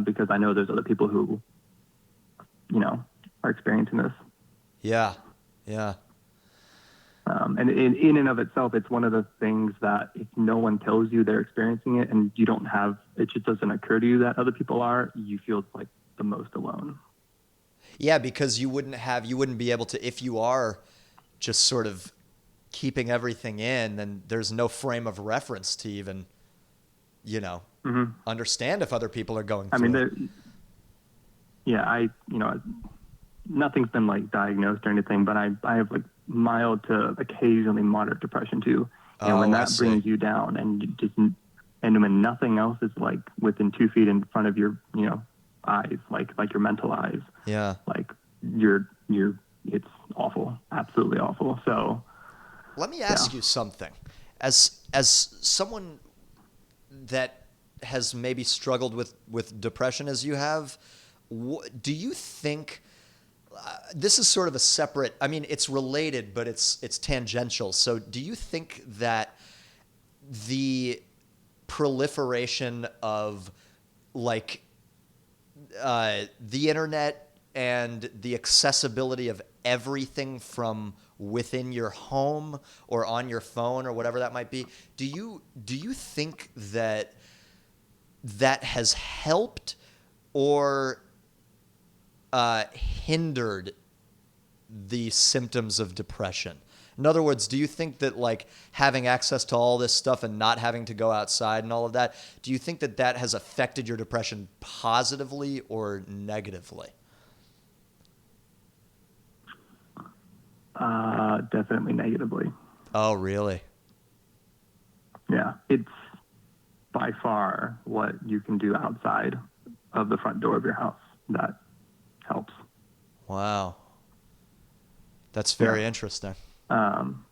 because I know there's other people who, are experiencing this. Yeah. Yeah. And in and of itself, it's one of the things that if no one tells you they're experiencing it and you don't have, it just doesn't occur to you that other people are, you feel like the most alone. Yeah, because you wouldn't be able to if you are just sort of keeping everything in, then there's no frame of reference to even, you know, Hmm. understand if other people are going I mean, through it. yeah, nothing's been like diagnosed or anything, but I have like mild to occasionally moderate depression too. Oh, When I that see. brings you down and and when nothing else is like within 2 feet in front of your, eyes, like your mental eyes, Yeah. like it's awful, absolutely awful. So Let me yeah. ask you something. As someone that has maybe struggled with depression as you have, do you think this is sort of a separate? I mean, it's related, but it's tangential. So, do you think that the proliferation of like the internet and the accessibility of everything from within your home or on your phone or whatever that might be, do you think that that has helped or hindered the symptoms of depression? In other words, do you think that like having access to all this stuff and not having to go outside and all of that, do you think that that has affected your depression positively or negatively? Definitely negatively. Oh, really? Yeah, it's by far what you can do outside of the front door of your house that helps. Wow. That's Yeah. very interesting. Um,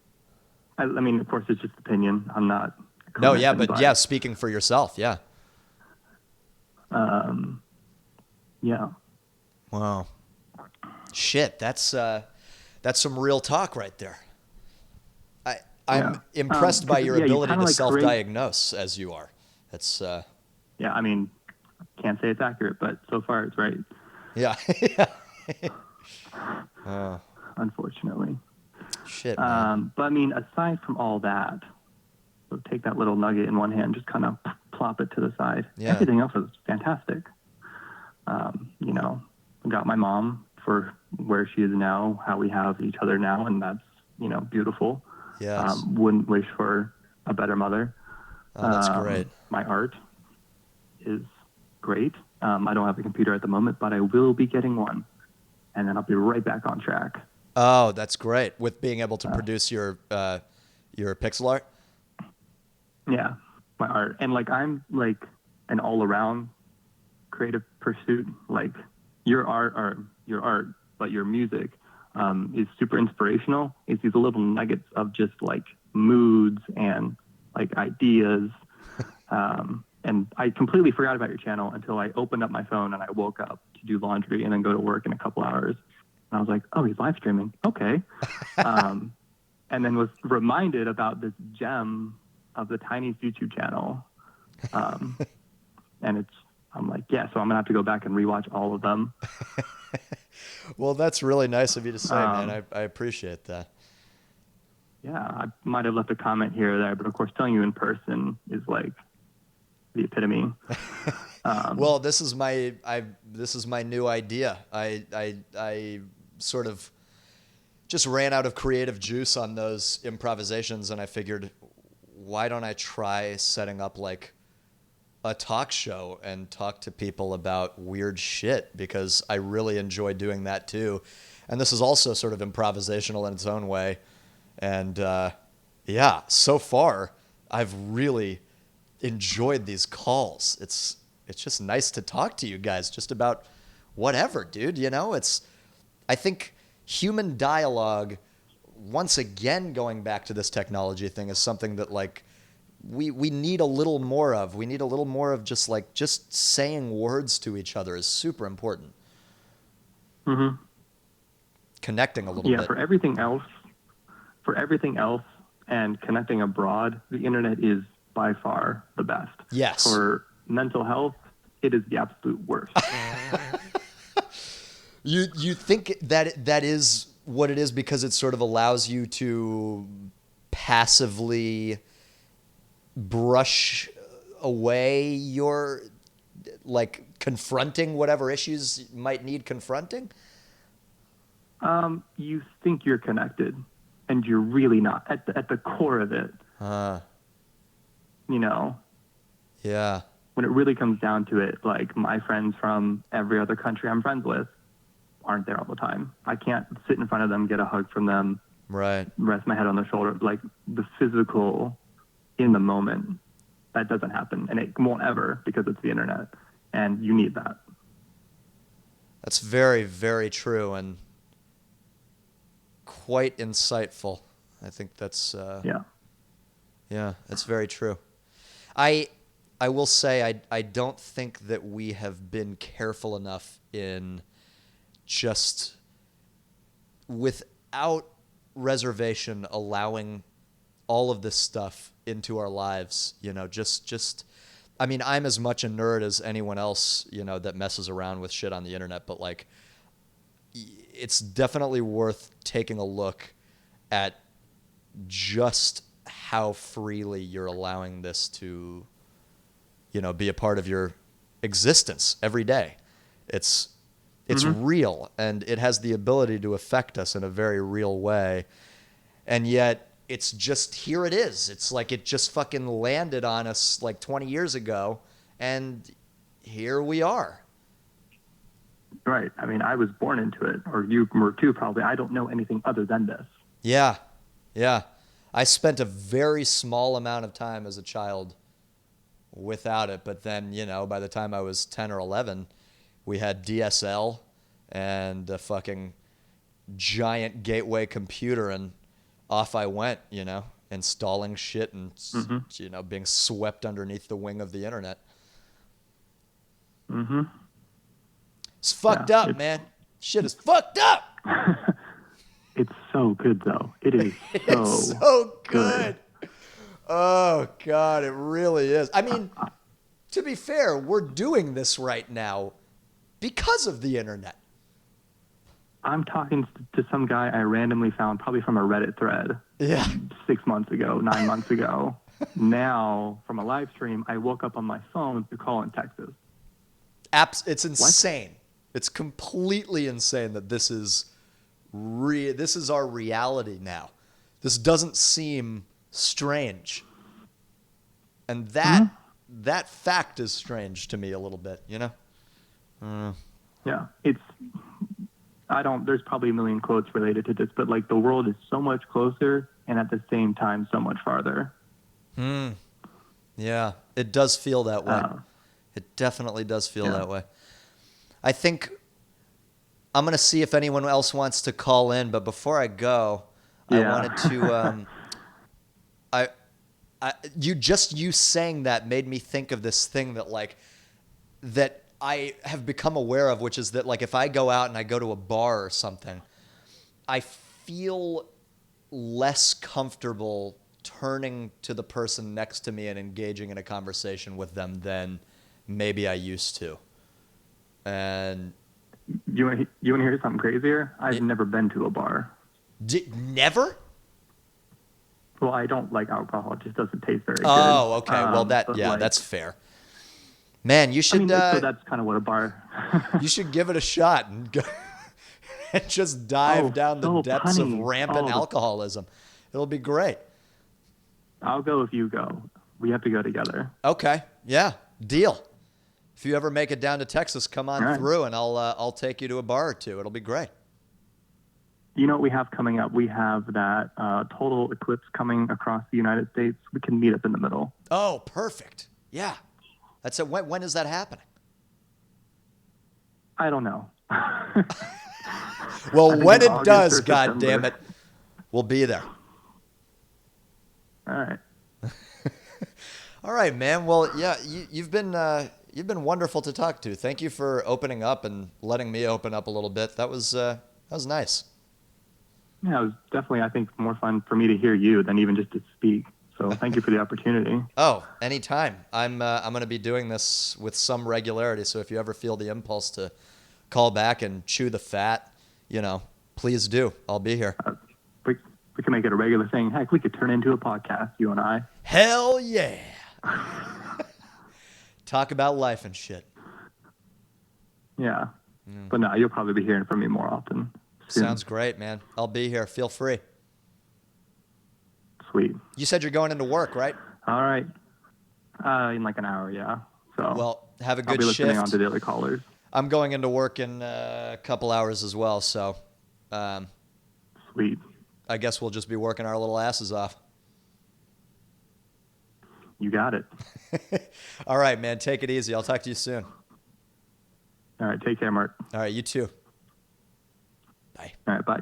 I mean, of course, it's just opinion. I'm not a No, yeah, clinician, but but yeah, speaking for yourself, yeah. um, yeah, Wow. Shit, that's some real talk right there. I I'm yeah. impressed by Because your yeah, you ability kind of to like create. self-diagnose as you are. It's Yeah, I mean, can't say it's accurate, but so far it's right. yeah. Oh, Unfortunately. shit, man. But I mean, aside from all that, so take that little nugget in one hand, just kind of plop it to the side. Yeah. Everything else is fantastic. I got my mom for where she is now, how we have each other now, and that's, beautiful. Yes. Wouldn't wish for a better mother. Oh, that's great. My art is great. I don't have a computer at the moment, but I will be getting one, and then I'll be right back on track. Oh, that's great. With being able to produce your pixel art. Yeah, my art. And like I'm like an all around creative pursuit. Like your art, but your music is super inspirational. It's these little nuggets of just like moods and like ideas. And I completely forgot about your channel until I opened up my phone and I woke up to do laundry and then go to work in a couple hours. And I was like, oh, he's live streaming. Okay. And then was reminded about this gem of the Tiny's YouTube channel. And I'm like, yeah, so I'm gonna have to go back and rewatch all of them. Well, that's really nice of you to say, man. Um, I appreciate that. yeah, I might have left a comment here or there, but of course, telling you in person is like the epitome. Well, this is my new idea. I sort of just ran out of creative juice on those improvisations, and I figured, why don't I try setting up like a talk show and talk to people about weird shit, because I really enjoy doing that too. And this is also sort of improvisational in its own way. And yeah, so far I've really enjoyed these calls. It's just nice to talk to you guys just about whatever, dude. It's I think human dialogue once again, going back to this technology thing is something that like we need a little more of. We need a little more of just saying words to each other is super important. Mm-hmm. Connecting a little Yeah, bit. for everything else and connecting abroad, the internet is by far the best. Yes. For mental health, it is the absolute worst. You think that is what it is because it sort of allows you to passively brush away your like confronting whatever issues might need confronting? You think you're connected, and you're really not. At the core of it, you know, Yeah. when it really comes down to it, like my friends from every other country I'm friends with aren't there all the time. I can't sit in front of them, get a hug from them, Right. rest my head on their shoulder. Like the physical in the moment, that doesn't happen, and it won't ever because it's the internet, and you need that. That's very, very true and quite insightful. I think that's yeah, that's very true. I will say I don't think that we have been careful enough in just without reservation allowing all of this stuff into our lives, you know, just I mean, I'm as much a nerd as anyone else, you know, that messes around with shit on the internet, but like it's definitely worth taking a look at just how freely you're allowing this to, you know, be a part of your existence every day. It's real, and it has the ability to affect us in a very real way. And yet it's just, here it is. It's like it just fucking landed on us like 20 years ago, and here we are. Right. I mean, I was born into it, or you were too, probably. I don't know anything other than this. Yeah. Yeah. I spent a very small amount of time as a child without it, but then, you know, by the time I was 10 or 11, we had DSL and a fucking giant gateway computer, and off I went, you know, installing shit and, you know, being swept underneath the wing of the internet. Mm-hmm. It's fucked up, man. Shit is fucked up. It's so good, though. It is It's so good. Oh, God, it really is. I mean, to be fair, we're doing this right now because of the internet. I'm talking to some guy I randomly found, probably from a Reddit thread. Yeah. 6 months ago, 9 months ago. Now, from a live stream, I woke up on my phone to call in Texas. It's insane. What? It's completely insane that this is this is our reality now. This doesn't seem strange. And that fact is strange to me a little bit, you know? Yeah, there's probably a million quotes related to this, but like the world is so much closer and at the same time so much farther. Yeah, it does feel that way. It definitely does feel that way. I think I'm going to see if anyone else wants to call in, but before I go, I wanted to you saying that made me think of this thing that I have become aware of, which is that like if I go out and I go to a bar or something, I feel less comfortable turning to the person next to me and engaging in a conversation with them than maybe I used to. And you want to hear something crazier? I've never been to a bar. Never? Well, I don't like alcohol. It just doesn't taste very good. Oh, okay. Well, that's fair. Man, you should. So that's kind of what a bar. You should give it a shot and go and just dive down the depths of rampant alcoholism. It'll be great. I'll go if you go. We have to go together. Okay. Yeah. Deal. If you ever make it down to Texas, come on through, and I'll take you to a bar or two. It'll be great. You know what we have coming up? We have that total eclipse coming across the United States. We can meet up in the middle. Oh, perfect. Yeah. That's it. When is that happening? I don't know. Well, when it does, God damn it. We'll be there. All right. All right, man. Well, yeah, you've been wonderful to talk to. Thank you for opening up and letting me open up a little bit. That was nice. Yeah, it was definitely, I think, more fun for me to hear you than even just to speak. So thank you for the opportunity. Oh, anytime. I'm going to be doing this with some regularity. So if you ever feel the impulse to call back and chew the fat, please do. I'll be here. We can make it a regular thing. Heck, we could turn into a podcast, you and I. Hell yeah. Talk about life and shit. Yeah. But no, you'll probably be hearing from me more often. Soon. Sounds great, man. I'll be here. Feel free. Sweet. You said you're going into work, right? All right. In like an hour, yeah. So well, have a good I'll be listening shift. on to Daily Callers. I'm going into work in a couple hours as well, so sweet. I guess we'll just be working our little asses off. You got it. All right, man. Take it easy. I'll talk to you soon. All right. Take care, Marc. All right. You too. Bye. All right. Bye.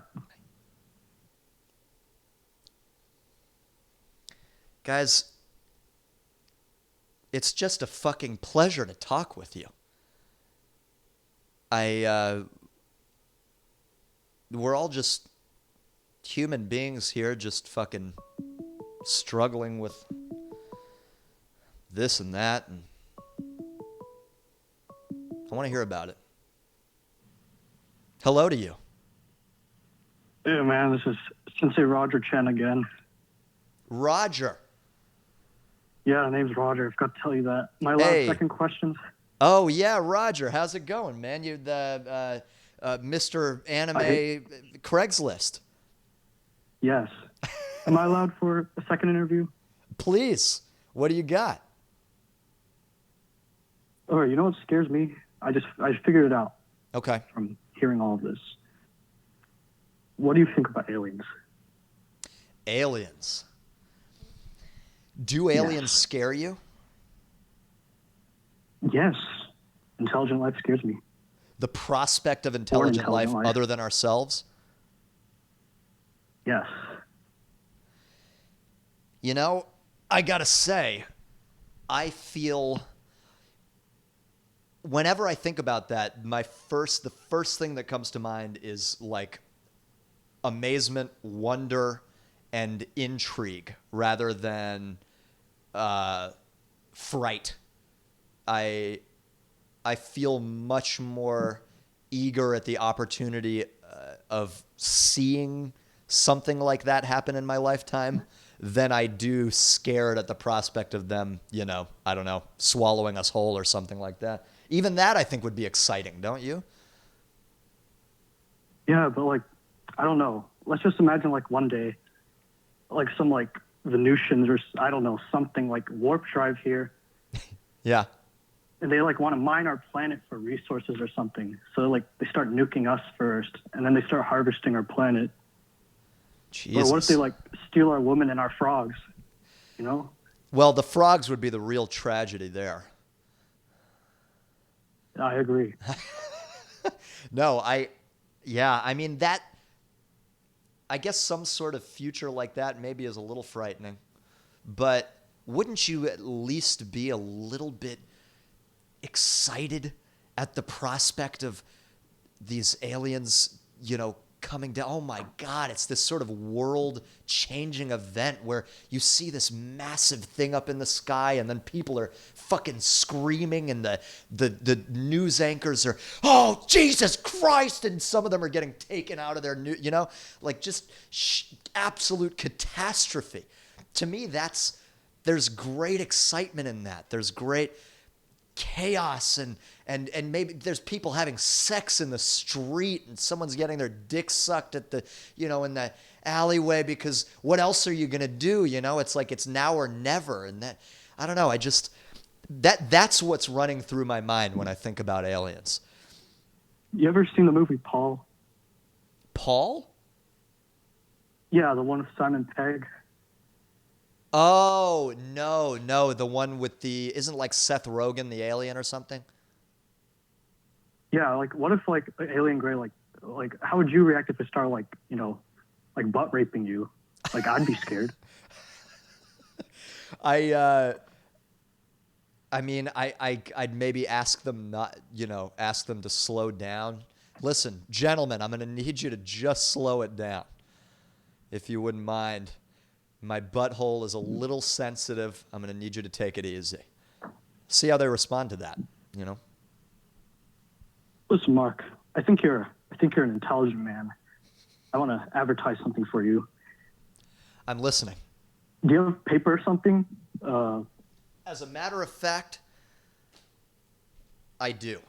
Guys, it's just a fucking pleasure to talk with you. We're all just human beings here, just fucking struggling with this and that, and I want to hear about it. Hello to you. Hey, man, this is Sensei Roger Chen again. Roger. Yeah, name's Roger. I forgot to tell you that. My last second questions. Oh, yeah, Roger. How's it going, man? You're the Mr. Anime Craigslist. Yes. Am I allowed for a second interview? Please. What do you got? All right, you know what scares me? I figured it out. Okay. From hearing all of this. What do you think about aliens? Aliens. Do aliens scare you? Yes. Intelligent life scares me. The prospect of intelligent life other than ourselves? Yes. You know, I gotta say, I feel... Whenever I think about that, the first thing that comes to mind is like amazement, wonder, and intrigue rather than fright. I feel much more eager at the opportunity of seeing something like that happen in my lifetime than I do scared at the prospect of them, I don't know, swallowing us whole or something like that. Even that I think would be exciting, don't you? Yeah, but I don't know. Let's just imagine one day, some Venusians or I don't know, something like warp drive here. Yeah. And they want to mine our planet for resources or something. So they start nuking us first, and then they start harvesting our planet. Jesus. Or what if they steal our women and our frogs? Well, the frogs would be the real tragedy there. I agree. No, I mean that. I guess some sort of future like that maybe is a little frightening, but wouldn't you at least be a little bit excited at the prospect of these aliens, coming down? Oh my God, it's this sort of world-changing event where you see this massive thing up in the sky and then people are fucking screaming and the news anchors are, oh, Jesus Christ, and some of them are getting taken out of their absolute catastrophe. To me, there's great excitement in that. There's great chaos and maybe there's people having sex in the street and someone's getting their dick sucked at the in the alleyway because what else are you gonna do? It's it's now or never, and that I don't know. I just that's what's running through my mind when I think about aliens. You ever seen the movie Paul? Paul? Yeah, the one with Simon Pegg. Oh, no, the one with isn't Seth Rogen the alien or something? Yeah, what if alien gray how would you react if it started like butt raping you, like I'd be scared. I mean, I'd maybe ask them not, ask them to slow down. Listen, gentlemen, I'm going to need you to just slow it down, if you wouldn't mind. My butthole is a little sensitive. I'm going to need you to take it easy. See how they respond to that, Listen, Mark, I think you're an intelligent man. I want to advertise something for you. I'm listening. Do you have paper or something? As a matter of fact, I do.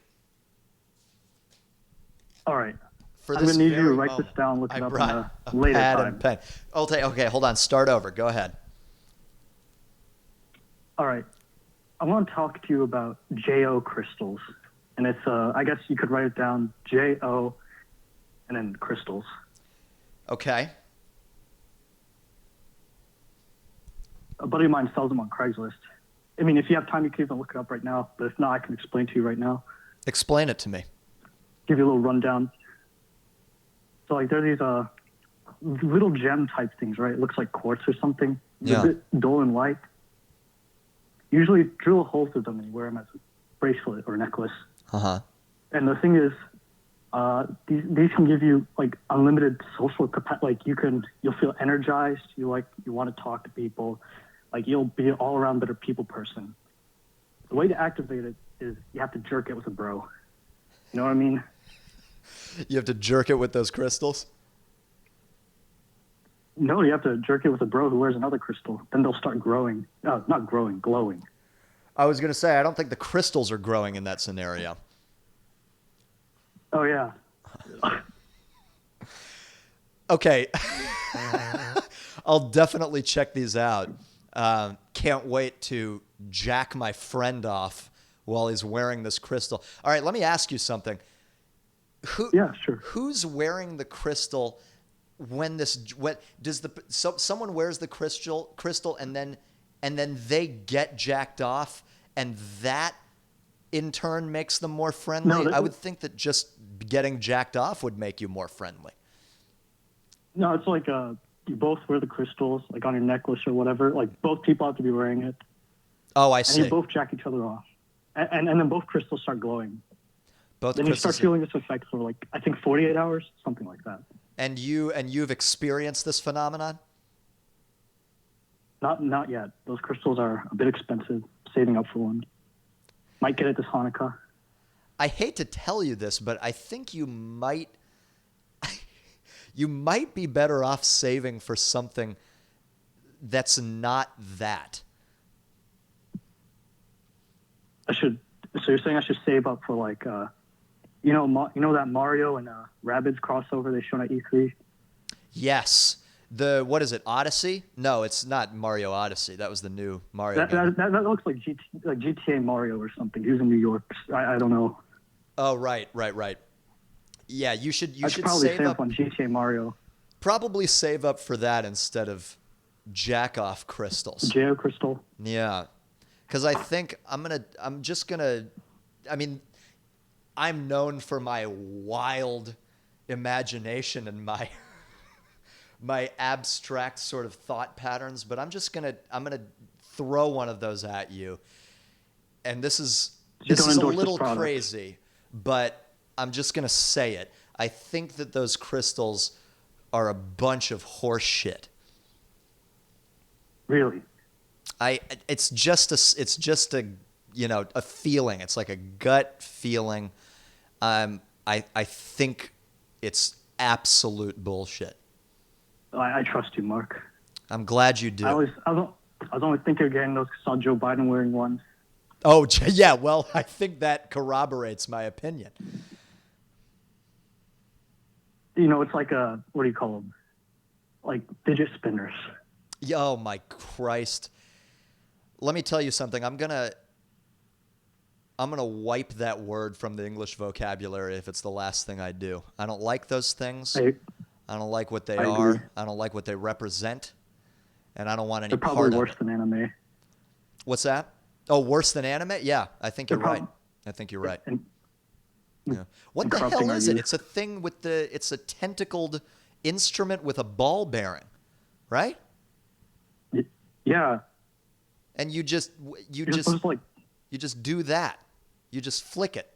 All right. For I'm this going to need you to very write moment, this down, look I it up brought in a later pad time. and pen. Okay, hold on. Start over. Go ahead. All right. I want to talk to you about JO crystals. And it's, I guess you could write it down, JO and then crystals. Okay. A buddy of mine sells them on Craigslist. I mean, if you have time, you can even look it up right now. But if not, I can explain to you right now. Explain it to me. Give you a little rundown. So, like, there are these little gem type things, right? It looks like quartz or something. It's Yeah. a bit dull and light. Usually drill a hole through them and you wear them as a bracelet or necklace. Uh-huh. And the thing is, these can give you like unlimited social capacity. Like you'll feel energized. You want to talk to people. Like you'll be an all around better people person. The way to activate it is you have to jerk it with a bro. You know what I mean? You have to jerk it with those crystals? No, you have to jerk it with a bro who wears another crystal. Then they'll start growing. No, not growing, glowing. I was going to say, I don't think the crystals are growing in that scenario. Oh yeah. Okay. I'll definitely check these out. Can't wait to jack my friend off while he's wearing this crystal. All right, let me ask you something. Yeah, sure. Who's wearing the crystal someone wears the crystal and then they get jacked off and that in turn makes them more friendly? No, I would think that just getting jacked off would make you more friendly. No, it's like you both wear the crystals, like on your necklace or whatever. Like both people have to be wearing it. Oh, I And see. you both jack each other off. And then both crystals start glowing. Both Then you crystals. start feeling this effect for like, I think 48 hours, something like that. And you've experienced this phenomenon? Not yet. Those crystals are a bit expensive. Saving up for one. Might get it this Hanukkah. I hate to tell you this, but I think you might be better off saving for something that's not that. So you're saying I should save up for like, you know that Mario and Rabbids crossover they showed at E3? Yes. What is it, Odyssey? No, it's not Mario Odyssey. That was the new Mario game. That looks like GTA Mario or something. He was in New York. I don't know. Oh, right. Yeah, you should probably save save up up on GTA Mario. Probably save up for that instead of jack off crystals. JO crystal. Yeah. Cuz I think I'm known for my wild imagination and my abstract sort of thought patterns, but I'm gonna throw one of those at you. And this is a little crazy, but I'm just gonna say it. I think that those crystals are a bunch of horse shit. Really? It's just a a feeling. It's like a gut feeling. I think it's absolute bullshit. I trust you, Mark. I'm glad you do. I was only thinking of getting those because I saw Joe Biden wearing one. Oh, yeah. Well, I think that corroborates my opinion. It's like what do you call them? Like fidget spinners. Oh my Christ. Let me tell you something. I'm gonna wipe that word from the English vocabulary if it's the last thing I do. I don't like those things. I don't like what they are. Agree. I don't like what they represent. And I don't want any They're part probably of worse it. than anime. What's that? Oh, worse than anime? Yeah, I think you're right. I think you're right. And Yeah. What the hell is it? It's a thing with it's a tentacled instrument with a ball bearing, right? Yeah. And you just You're supposed to, like, you just do that. You just flick it.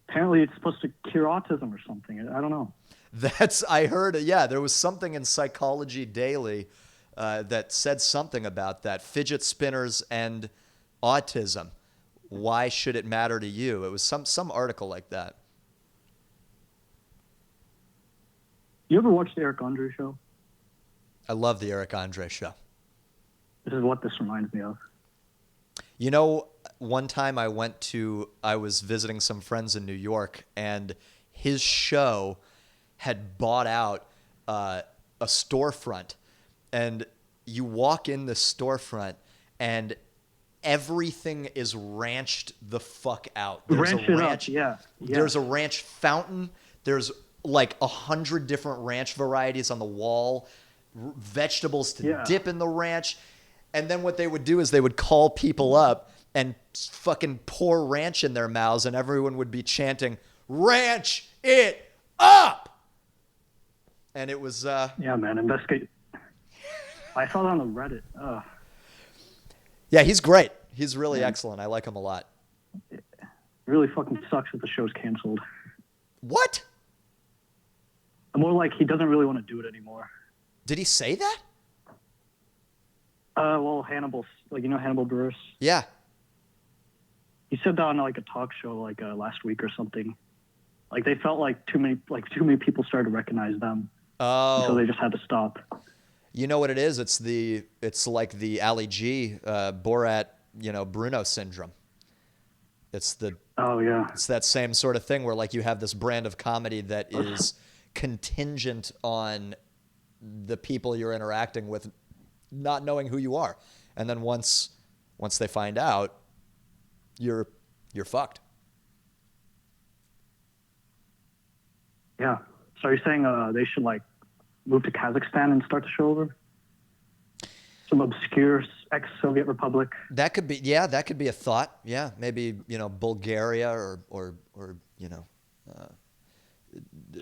apparently it's supposed to cure autism or something. I don't know. I heard, yeah, there was something in Psychology Daily that said something about that. Fidget spinners and autism. Why should it matter to you? It was some article like that. You ever watch the Eric Andre show? I love the Eric Andre show. This is what this reminds me of. You know, one time I was visiting some friends in New York, and his show had bought out a storefront. And you walk in the storefront, and everything is ranched the fuck out. There's Ranch a it ranch. up, yeah. There's a ranch fountain. There's like 100 different ranch varieties on the wall. Vegetables to dip in the ranch. And then what they would do is they would call people up and fucking pour ranch in their mouths, and everyone would be chanting, "Ranch it up!" And it was... Yeah, man, investigate. I saw that on the Reddit. Yeah, he's great. He's really excellent. I like him a lot. It really fucking sucks that the show's canceled. What? More like he doesn't really want to do it anymore. Did he say that? Well, Hannibal, like, you know Hannibal Buress? Yeah. He said that on like a talk show like last week or something. Like they felt like too many people started to recognize them. Oh. So they just had to stop. You know what it is? It's like the Ali G, Borat, Bruno syndrome. It's that same sort of thing where like you have this brand of comedy that is contingent on the people you're interacting with not knowing who you are. And then once they find out, you're fucked. Yeah. So you're saying they should like move to Kazakhstan and start the show over? Some obscure ex-Soviet republic. That could be a thought. Yeah, maybe Bulgaria or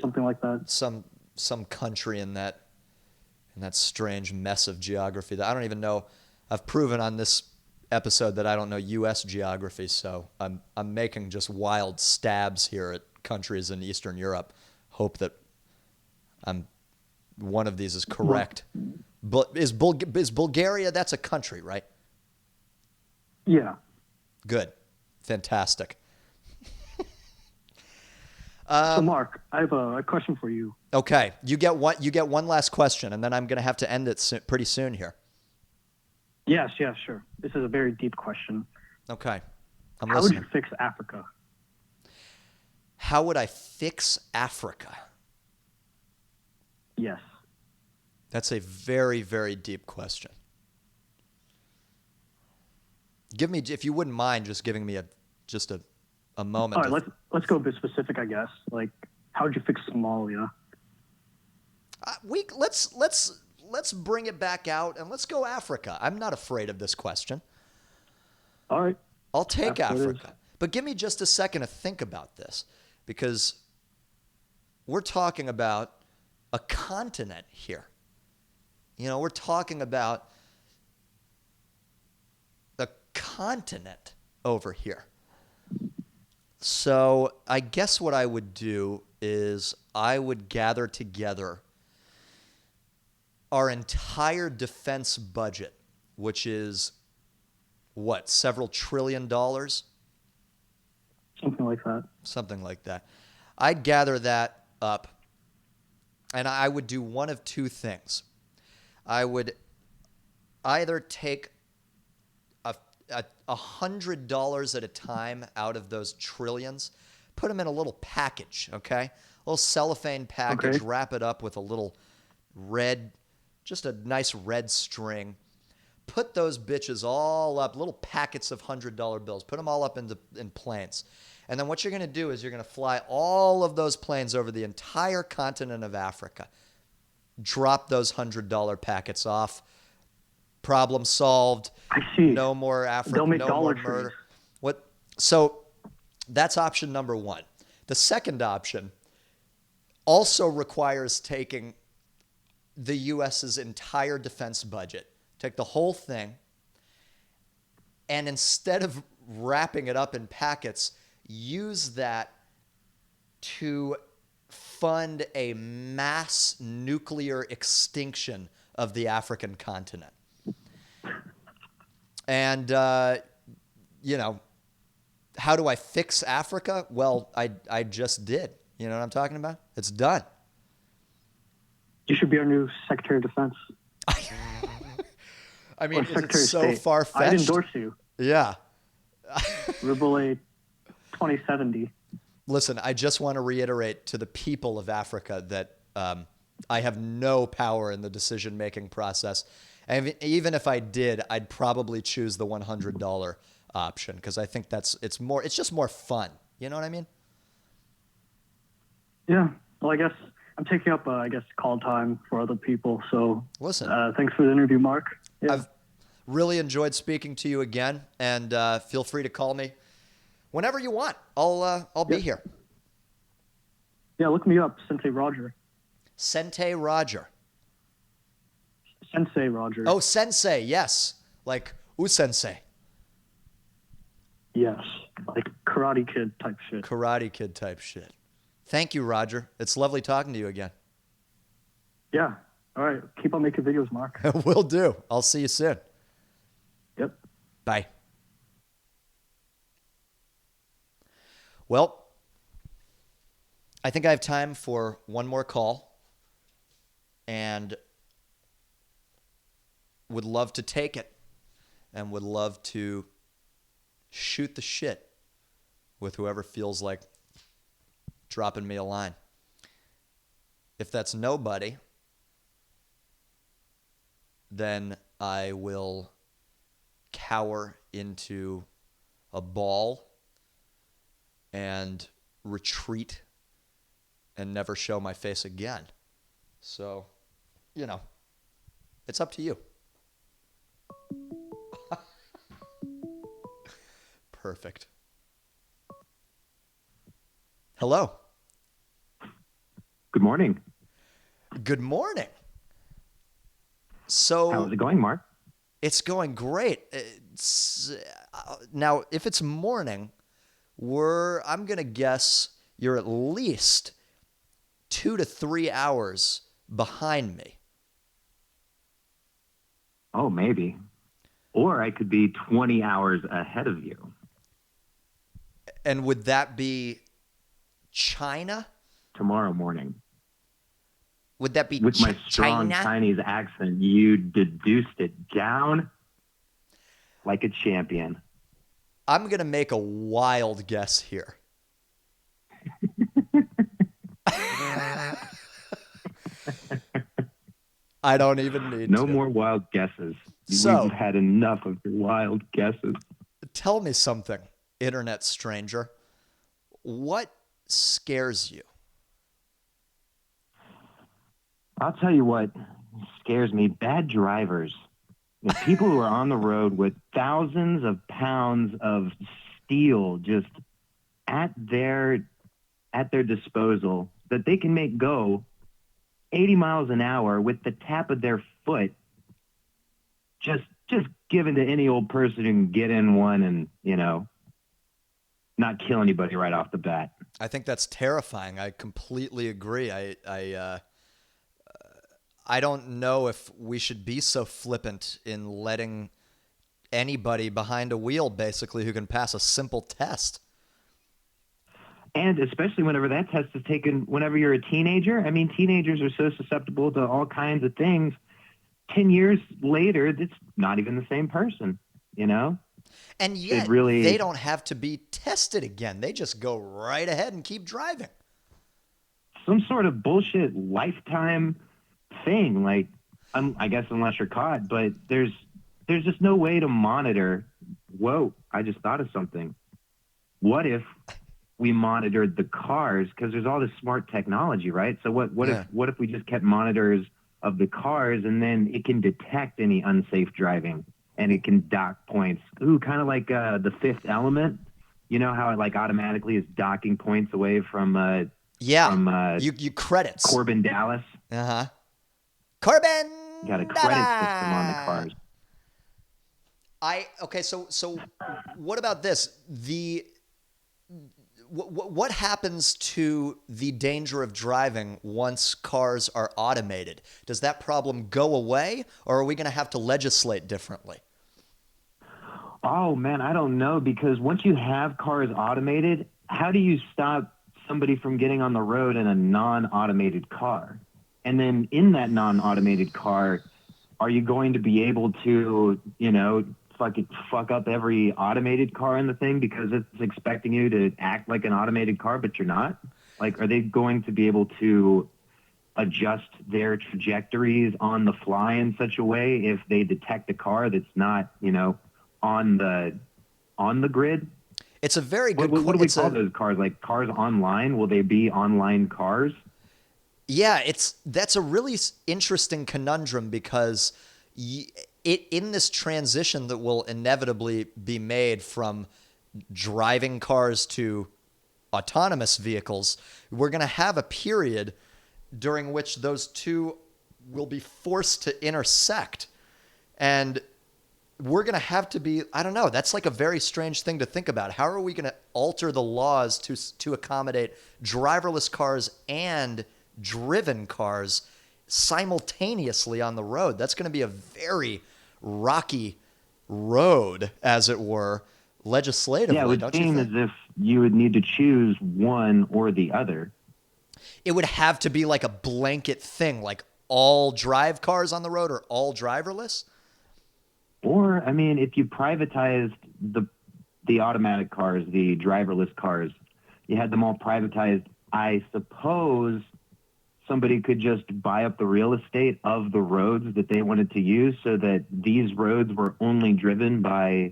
something like that. Some country in that strange mess of geography that I don't even know. I've proven on this episode that I don't know U.S. geography, so I'm making just wild stabs here at countries in Eastern Europe. Hope that one of these is correct. But is Bulgaria? That's a country, right? Yeah. Good, fantastic. So Mark, I have a question for you. Okay, you get one last question, and then I'm going to have to end it pretty soon here. Yes, sure. This is a very deep question. Okay, I'm How listening. would you fix Africa? How would I fix Africa? Yes. That's a very, very deep question. Give me, if you wouldn't mind, just giving me a moment. All right, let's go a bit specific, I guess. Like, how would you fix Somalia? Let's bring it back out and let's go Africa. I'm not afraid of this question. All right. I'll take That's what it Africa. But give me just a second to think about this, because we're talking about a continent here. We're talking about a continent over here. So I guess what I would do is I would gather together our entire defense budget, which is what, several $1 trillion? Something like that. Something like that. I'd gather that up, and I would do one of two things. I would either take $100 at a time out of those trillions, put them in a little package, okay? A little cellophane package, Okay. wrap it up with a little red, just a nice red string. Put those bitches all up, little packets of $100 bills. Put them all up in planes. And then what you're going to do is you're going to fly all of those planes over the entire continent of Africa. Drop those $100 packets off. Problem solved. I see. No more Africa. They'll make no dollar more murder. trees. What? So that's option number one. The second option also requires taking the U.S.'s entire defense budget, take the whole thing, and instead of wrapping it up in packets, use that to fund a mass nuclear extinction of the African continent. And, you know, how do I fix Africa? Well, I just did. You know what I'm talking about? It's done. You should be our new Secretary of Defense. I mean, Or is it Secretary of so State. far-fetched? I'd endorse you. Yeah. Rebillet 2070. Listen, I just want to reiterate to the people of Africa that I have no power in the decision-making process. And even if I did, I'd probably choose the $100 option because I think it's just more fun. You know what I mean? Yeah. Well, I guess I'm taking up, call time for other people. So Listen, thanks for the interview, Marc. Yeah. I've really enjoyed speaking to you again, and feel free to call me whenever you want. I'll be here. Yeah, look me up, Sensei Roger. Sensei Roger. Sensei Roger. Oh, sensei, yes. Like sensei. Yes, like Karate Kid type shit. Karate Kid type shit. Thank you, Roger. It's lovely talking to you again. Yeah. All right. Keep on making videos, Marc. Will do. I'll see you soon. Yep. Bye. Well, I think I have time for one more call and would love to take it and would love to shoot the shit with whoever feels like dropping me a line. If that's nobody, then I will cower into a ball and retreat and never show my face again. So, you know, it's up to you. Perfect. Hello. Good morning. Good morning. So, how's it going, Marc? It's going great. Now, if it's morning, I'm going to guess you're at least 2 to 3 hours behind me. Oh, maybe. Or I could be 20 hours ahead of you. And would that be China? Tomorrow morning. Would that be With my strong China? Chinese accent, you deduced it down like a champion. I'm going to make a wild guess here. I don't even need No to. more wild guesses. So- We've had enough of your wild guesses. Tell me something, internet stranger. What scares you? I'll tell you what scares me. Bad drivers. The people who are on the road with thousands of pounds of steel just at their disposal that they can make go 80 miles an hour with the tap of their foot, just given to any old person who can get in one and, you know, not kill anybody right off the bat. I think that's terrifying. I completely agree. I don't know if we should be so flippant in letting anybody behind a wheel, basically, who can pass a simple test. And especially whenever that test is taken, whenever you're a teenager. I mean, teenagers are so susceptible to all kinds of things. 10 years later, it's not even the same person, you know? And yet, they don't have to be tested again. They just go right ahead and keep driving. Some sort of bullshit lifetime thing, like, I guess unless you're caught, but there's just no way to monitor. Whoa, I just thought of something. What if we monitored the cars? Because there's all this smart technology, right? So what if we just kept monitors of the cars, and then it can detect any unsafe driving and it can dock points? Ooh, kind of like the Fifth Element. You know how it like automatically is docking points away from you credits Corbin Dallas. Carbon. Got a credit system on the cars. Okay. So what about this? What happens to the danger of driving once cars are automated? Does that problem go away, or are we going to have to legislate differently? Oh man, I don't know, because once you have cars automated, how do you stop somebody from getting on the road in a non-automated car? And then in that non-automated car, are you going to be able to, fuck up every automated car in the thing because it's expecting you to act like an automated car, but you're not? Like, are they going to be able to adjust their trajectories on the fly in such a way if they detect a car that's not, on the grid? It's a very good. What do we call those cars? Like cars online? Will they be online cars? Yeah, that's a really interesting conundrum because in this transition that will inevitably be made from driving cars to autonomous vehicles, we're going to have a period during which those two will be forced to intersect. And we're going to have to be, I don't know, that's like a very strange thing to think about. How are we going to alter the laws to accommodate driverless cars and driven cars simultaneously on the road? That's going to be a very rocky road, as it were, legislatively. Yeah, it would seem as if you would need to choose one or the other. It would have to be like a blanket thing, like all drive cars on the road or all driverless. Or, I mean, if you privatized the automatic cars, the driverless cars, you had them all privatized, I suppose somebody could just buy up the real estate of the roads that they wanted to use so that these roads were only driven by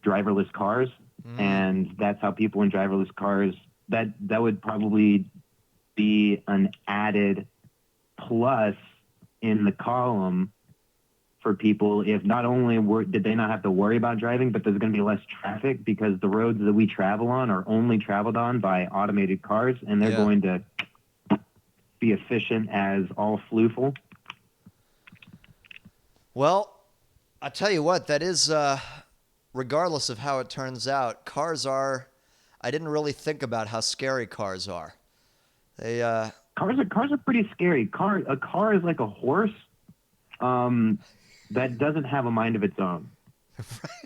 driverless cars. And that's how people in driverless cars, that would probably be an added plus in the column for people if not only did they not have to worry about driving, but there's going to be less traffic because the roads that we travel on are only traveled on by automated cars, and they're going to be efficient as all floofle. Well, I tell you what, that is, regardless of how it turns out, cars are, I didn't really think about how scary cars are. They, Cars are pretty scary. A car is like a horse. That doesn't have a mind of its own,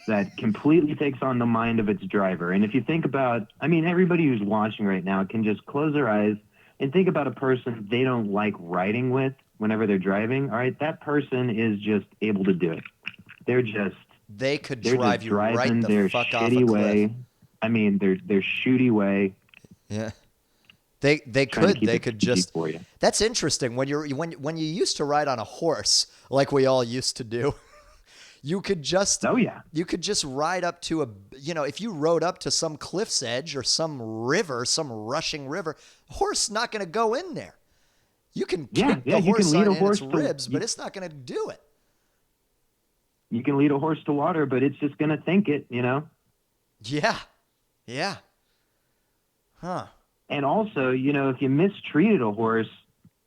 that completely takes on the mind of its driver. And if you think about, I mean, everybody who's watching right now can just close their eyes and think about a person they don't like riding with whenever they're driving. All right, that person is just able to do it. They could drive you right the fuck off a cliff. Way. I mean, their shooty way. Yeah. They could just. For you. That's interesting. When you used to ride on a horse, like we all used to do, you could just. Oh yeah. You could just ride up to if you rode up to some cliff's edge or some river, some rushing river, a horse not going to go in there. You can kick the horse on its ribs, but it's not going to do it. You can lead a horse to water, but it's just going to think it, Yeah. Yeah. Huh. And also, if you mistreated a horse,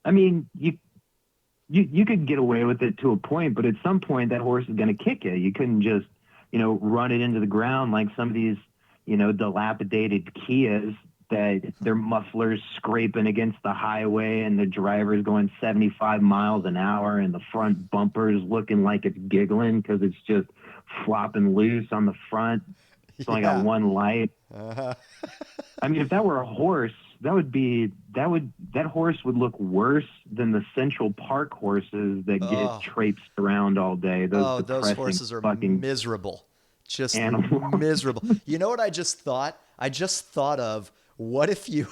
I mean, you could get away with it to a point, but at some point that horse is going to kick you. You couldn't just, run it into the ground like some of these, dilapidated Kias that their mufflers scraping against the highway and the driver's going 75 miles an hour and the front bumper's looking like it's giggling because it's just flopping loose on the front. It's only got one light. Uh-huh. I mean, if that were a horse, that horse would look worse than the Central Park horses that get traipsed around all day. Those horses are miserable. Just miserable. You know what I just thought? I just thought of what if you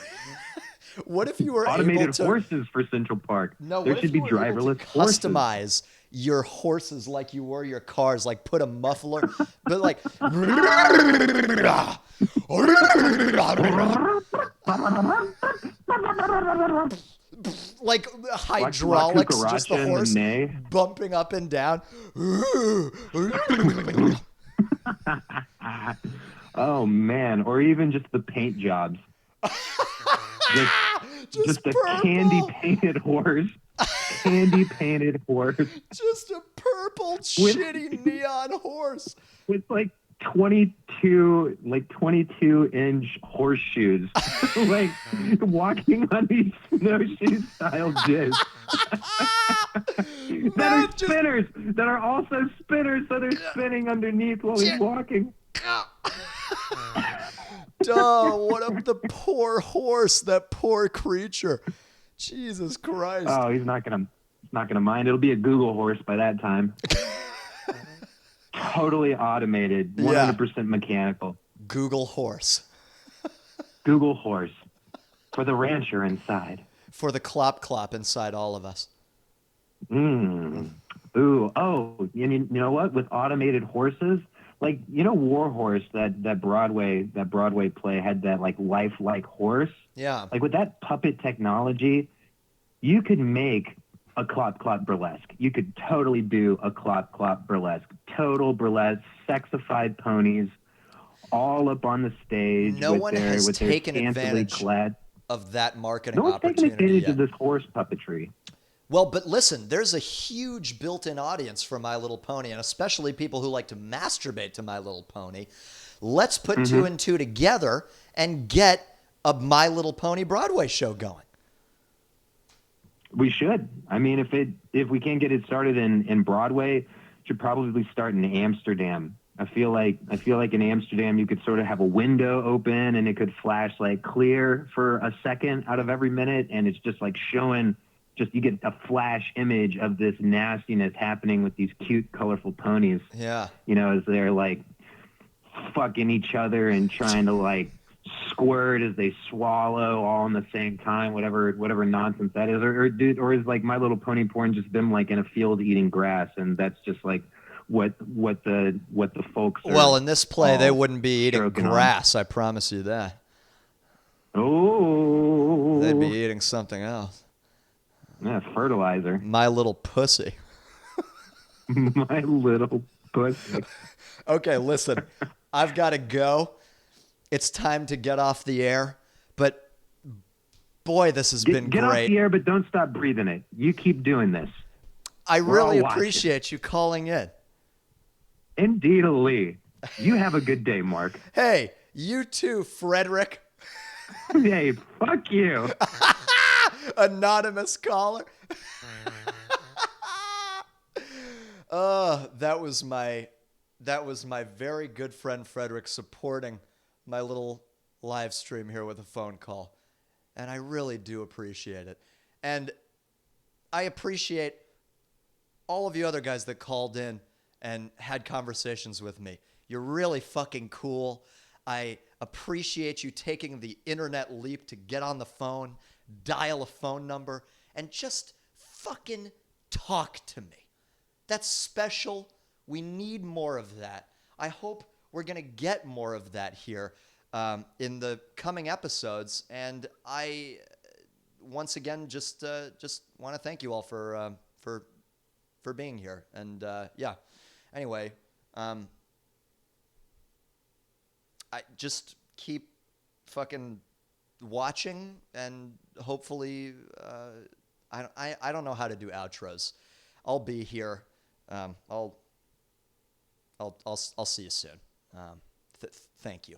were automated able to horses for Central Park. No, there should be driverless horses. Customize your horses like you were your cars, like put a muffler, but like like hydraulics, just the horse bumping up and down. Oh man, or even just the paint jobs. just a candy painted horse candy painted horse Just a purple with shitty neon horse. with like 22-inch horseshoes, like walking on these snowshoe style jizz that are Mouth just spinners, that are also spinners, so they're spinning underneath while he's walking. Duh, what up the poor horse, that poor creature. Jesus Christ. Oh, he's not gonna mind. It'll be a Google horse by that time. Totally automated, 100% mechanical. Google horse. Google horse for the rancher inside. For the clop clop inside all of us. Ooh. Oh, you know what? With automated horses, like, you know, War Horse, that Broadway play had that like lifelike horse. Yeah. Like with that puppet technology, you could make a clop clop burlesque. You could totally do a clop clop burlesque. Total burlesque, sexified ponies, all up on the stage. No with one their, has with their taken scantily advantage clad. of that marketing No one's taking opportunity advantage yet. of this horse puppetry. Well, but listen, there's a huge built-in audience for My Little Pony, and especially people who like to masturbate to My Little Pony. Let's put two and two together and get a My Little Pony Broadway show going. We should. I mean, if we can't get it started in Broadway, it should probably start in Amsterdam. I feel like in Amsterdam you could sort of have a window open and it could flash like clear for a second out of every minute, and it's just like showing, just you get a flash image of this nastiness happening with these cute, colorful ponies. Yeah. You know, as they're like fucking each other and trying to like squirt as they swallow all in the same time, whatever nonsense that is, or is like My Little Pony porn just them like in a field eating grass, and that's just like what the folks are. Well, in this play, they all wouldn't be eating stroking on. grass. I promise you that. Oh, They'd be eating something else. yeah, fertilizer. My Little Pussy. My little pussy. Okay, listen, I've got to go. It's time to get off the air, but boy, this has been Get great. off the air, but don't stop breathing it. You keep doing this. I We're really all watching. appreciate you calling in. Indeedly. You have a good day, Mark. Hey, you too, Frederick. Hey, fuck you. Anonymous caller. That was my very good friend Frederick supporting my little live stream here with a phone call. And I really do appreciate it. And I appreciate all of you other guys that called in and had conversations with me. You're really fucking cool. I appreciate you taking the internet leap to get on the phone, dial a phone number, and just fucking talk to me. That's special. We need more of that. I hope we're going to get more of that here in the coming episodes. And I, once again, just want to thank you all for being here. And yeah, anyway, I just keep fucking watching, and hopefully, I don't know how to do outros. I'll be here. I'll see you soon. Thank you.